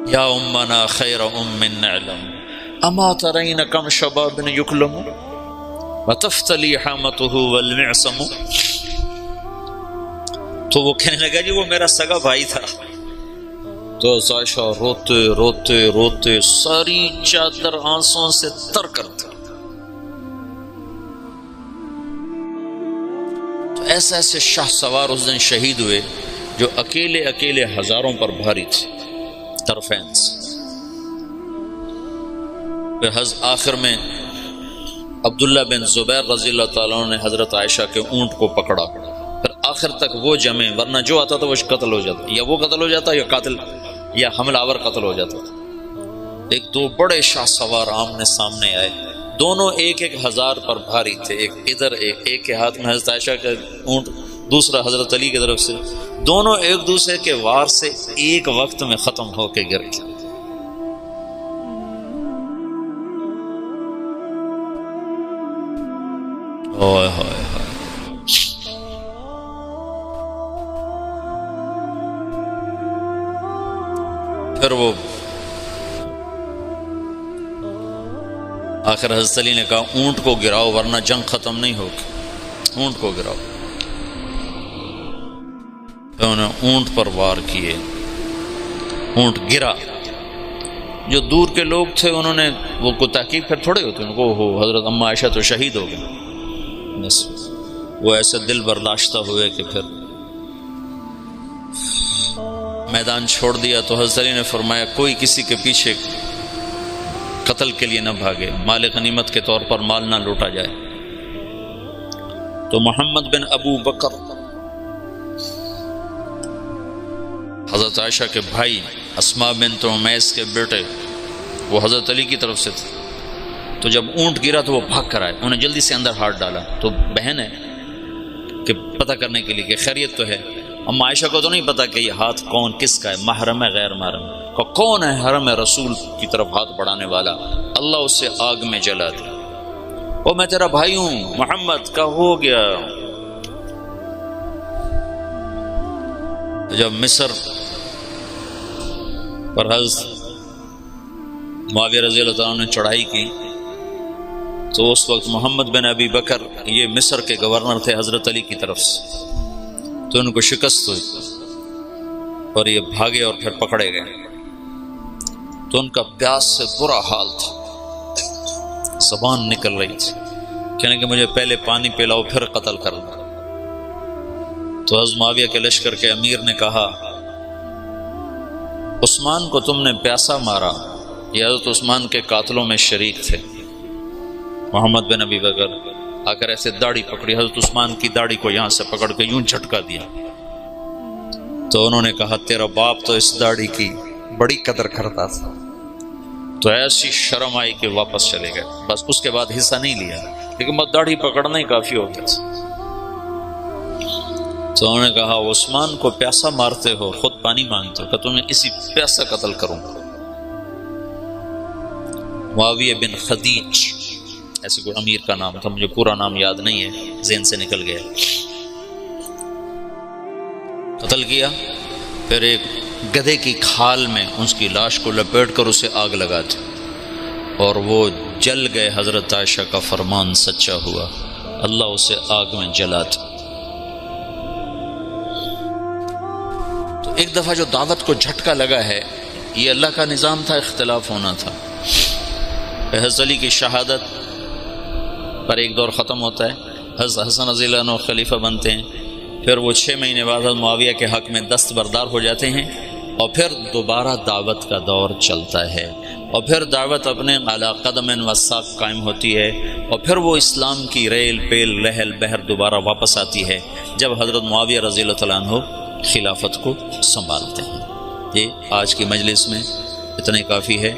یا امنا خیر ام نعلم اما ترین کم شباب یکلم وتفتلی حامته والمعصم۔ تو وہ کہنے لگا جی وہ میرا سگا بھائی تھا۔ تو عائشہ روتے روتے روتے ساری چادر آنسوں سے تر کرتا۔ تو ایسے ایسے شاہ سوار اس دن شہید ہوئے جو اکیلے اکیلے ہزاروں پر بھاری تھے، طرفین سے۔ پھر آخر میں عبداللہ بن زبیر رضی اللہ تعالیٰ عنہ نے حضرت عائشہ کے اونٹ کو پکڑا، پھر آخر تک وہ جمے، ورنہ جو آتا تھا وہ قتل ہو جاتا، یا وہ قتل ہو جاتا یا قاتل یا حملہ آور قتل ہو جاتا تھا۔ ایک دو بڑے شاہ سوار آمنے سامنے آئے، دونوں ایک ایک ہزار پر بھاری تھے، ایک ادھر ایک کے ہاتھ میں حضرت عائشہ کا اونٹ، دوسرا حضرت علی کی طرف سے، دونوں ایک دوسرے کے وار سے ایک وقت میں ختم ہو کے گر گئے۔ اوئے ہوئے ہوئے۔ پھر وہ آخر حضرت علی نے کہا اونٹ کو گراؤ ورنہ جنگ ختم نہیں ہوگی، اونٹ کو گراؤ۔ پھر انہوں نے اونٹ پر وار کیے، اونٹ گرا۔ جو دور کے لوگ تھے انہوں نے وہ کو تحقیق پھر تھوڑے ہوتے، ان کو ہو حضرت اما عائشہ تو شہید ہو گئے، بس وہ ایسے دل برداشتہ ہوئے کہ پھر میدان چھوڑ دیا۔ تو حضرت علی نے فرمایا کوئی کسی کے پیچھے قتل کے لیے نہ بھاگے، مال غنیمت کے طور پر مال نہ لوٹا جائے۔ تو محمد بن ابو بکر حضرت عائشہ کے بھائی، اسماء بنت عمیس کے بیٹے، وہ حضرت علی کی طرف سے تھے۔ تو جب اونٹ گرا تو وہ بھاگ کر آئے، انہیں جلدی سے اندر ہاتھ ڈالا۔ تو بہن ہے کہ پتہ کرنے کے لیے کہ خیریت تو ہے۔ اما عائشہ کو تو نہیں پتا کہ یہ ہاتھ کون کس کا ہے، محرم ہے غیر محرم، کون ہے حرم رسول کی طرف ہاتھ بڑھانے والا، اللہ اسے آگ میں جلا دے۔ او میں تیرا بھائی ہوں محمد کا ہو گیا۔ جب مصر پر حضرت معاویہ رضی اللہ تعالیٰ نے چڑھائی کی تو اس وقت محمد بن ابی بکر یہ مصر کے گورنر تھے حضرت علی کی طرف سے، تو ان کو شکست ہوئی اور یہ بھاگے اور پھر پکڑے گئے۔ تو ان کا پیاس سے برا حال تھا، زبان نکل رہی تھی، کہنے کہ مجھے پہلے پانی پلاؤ پھر قتل کرنا۔ تو حضرت معاویہ کے لشکر کے امیر نے کہا عثمان کو تم نے پیاسا مارا یہ حضرت عثمان کے قاتلوں میں شریک تھے۔ محمد بن ابی بکر آ کر ایسے داڑھی پکڑی، حضرت عثمان کی داڑھی کو یہاں سے پکڑ کے یوں جھٹکا دیا، تو انہوں نے کہا تیرا باپ تو اس داڑھی کی بڑی قدر کرتا تھا۔ تو ایسی شرم آئی کہ واپس چلے گئے، بس اس کے بعد حصہ نہیں لیا، لیکن بس داڑھی پکڑنا ہی کافی ہو گیا تھا۔ تو انہوں نے کہا عثمان کو پیاسا مارتے ہو، خود پانی مانگتے ہو، کہ تمہیں اسی پیاسا قتل کروں گا۔ معاویہ بن خدیج ایسے کوئی امیر کا نام تھا، مجھے پورا نام یاد نہیں ہے، ذہن سے نکل گیا، قتل کیا۔ پھر ایک گدھے کی کھال میں اس کی لاش کو لپیٹ کر اسے آگ لگا دی، اور وہ جل گئے۔ حضرت عائشہ کا فرمان سچا ہوا، اللہ اسے آگ میں جلا دے۔ تو ایک دفعہ جو دعوت کو جھٹکا لگا ہے، یہ اللہ کا نظام تھا، اختلاف ہونا تھا۔ حضرت علی کی شہادت پر ایک دور ختم ہوتا ہے، حضرت حسن رضی اللہ عنہ خلیفہ بنتے ہیں، پھر وہ 6 مہینے بعد حضرت معاویہ کے حق میں دستبردار ہو جاتے ہیں، اور پھر دوبارہ دعوت کا دور چلتا ہے، اور پھر دعوت اپنے علی قدم و ساق قائم ہوتی ہے، اور پھر وہ اسلام کی ریل پیل لہل بہر دوبارہ واپس آتی ہے جب حضرت معاویہ رضی اللہ تعالیٰ عنہ خلافت کو سنبھالتے ہیں۔ یہ آج کی مجلس میں اتنے کافی ہے،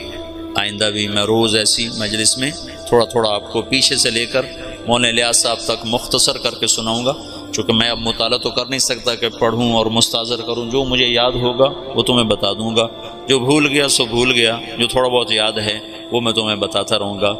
آئندہ بھی میں روز ایسی مجلس میں تھوڑا تھوڑا آپ کو پیچھے سے لے کر مولانا الیاس صاحب تک مختصر کر کے سناؤں گا، چونکہ میں اب مطالعہ تو کر نہیں سکتا کہ پڑھوں اور مستحضر کروں، جو مجھے یاد ہوگا وہ تمہیں بتا دوں گا، جو بھول گیا سو بھول گیا، جو تھوڑا بہت یاد ہے وہ میں تمہیں بتاتا رہوں گا۔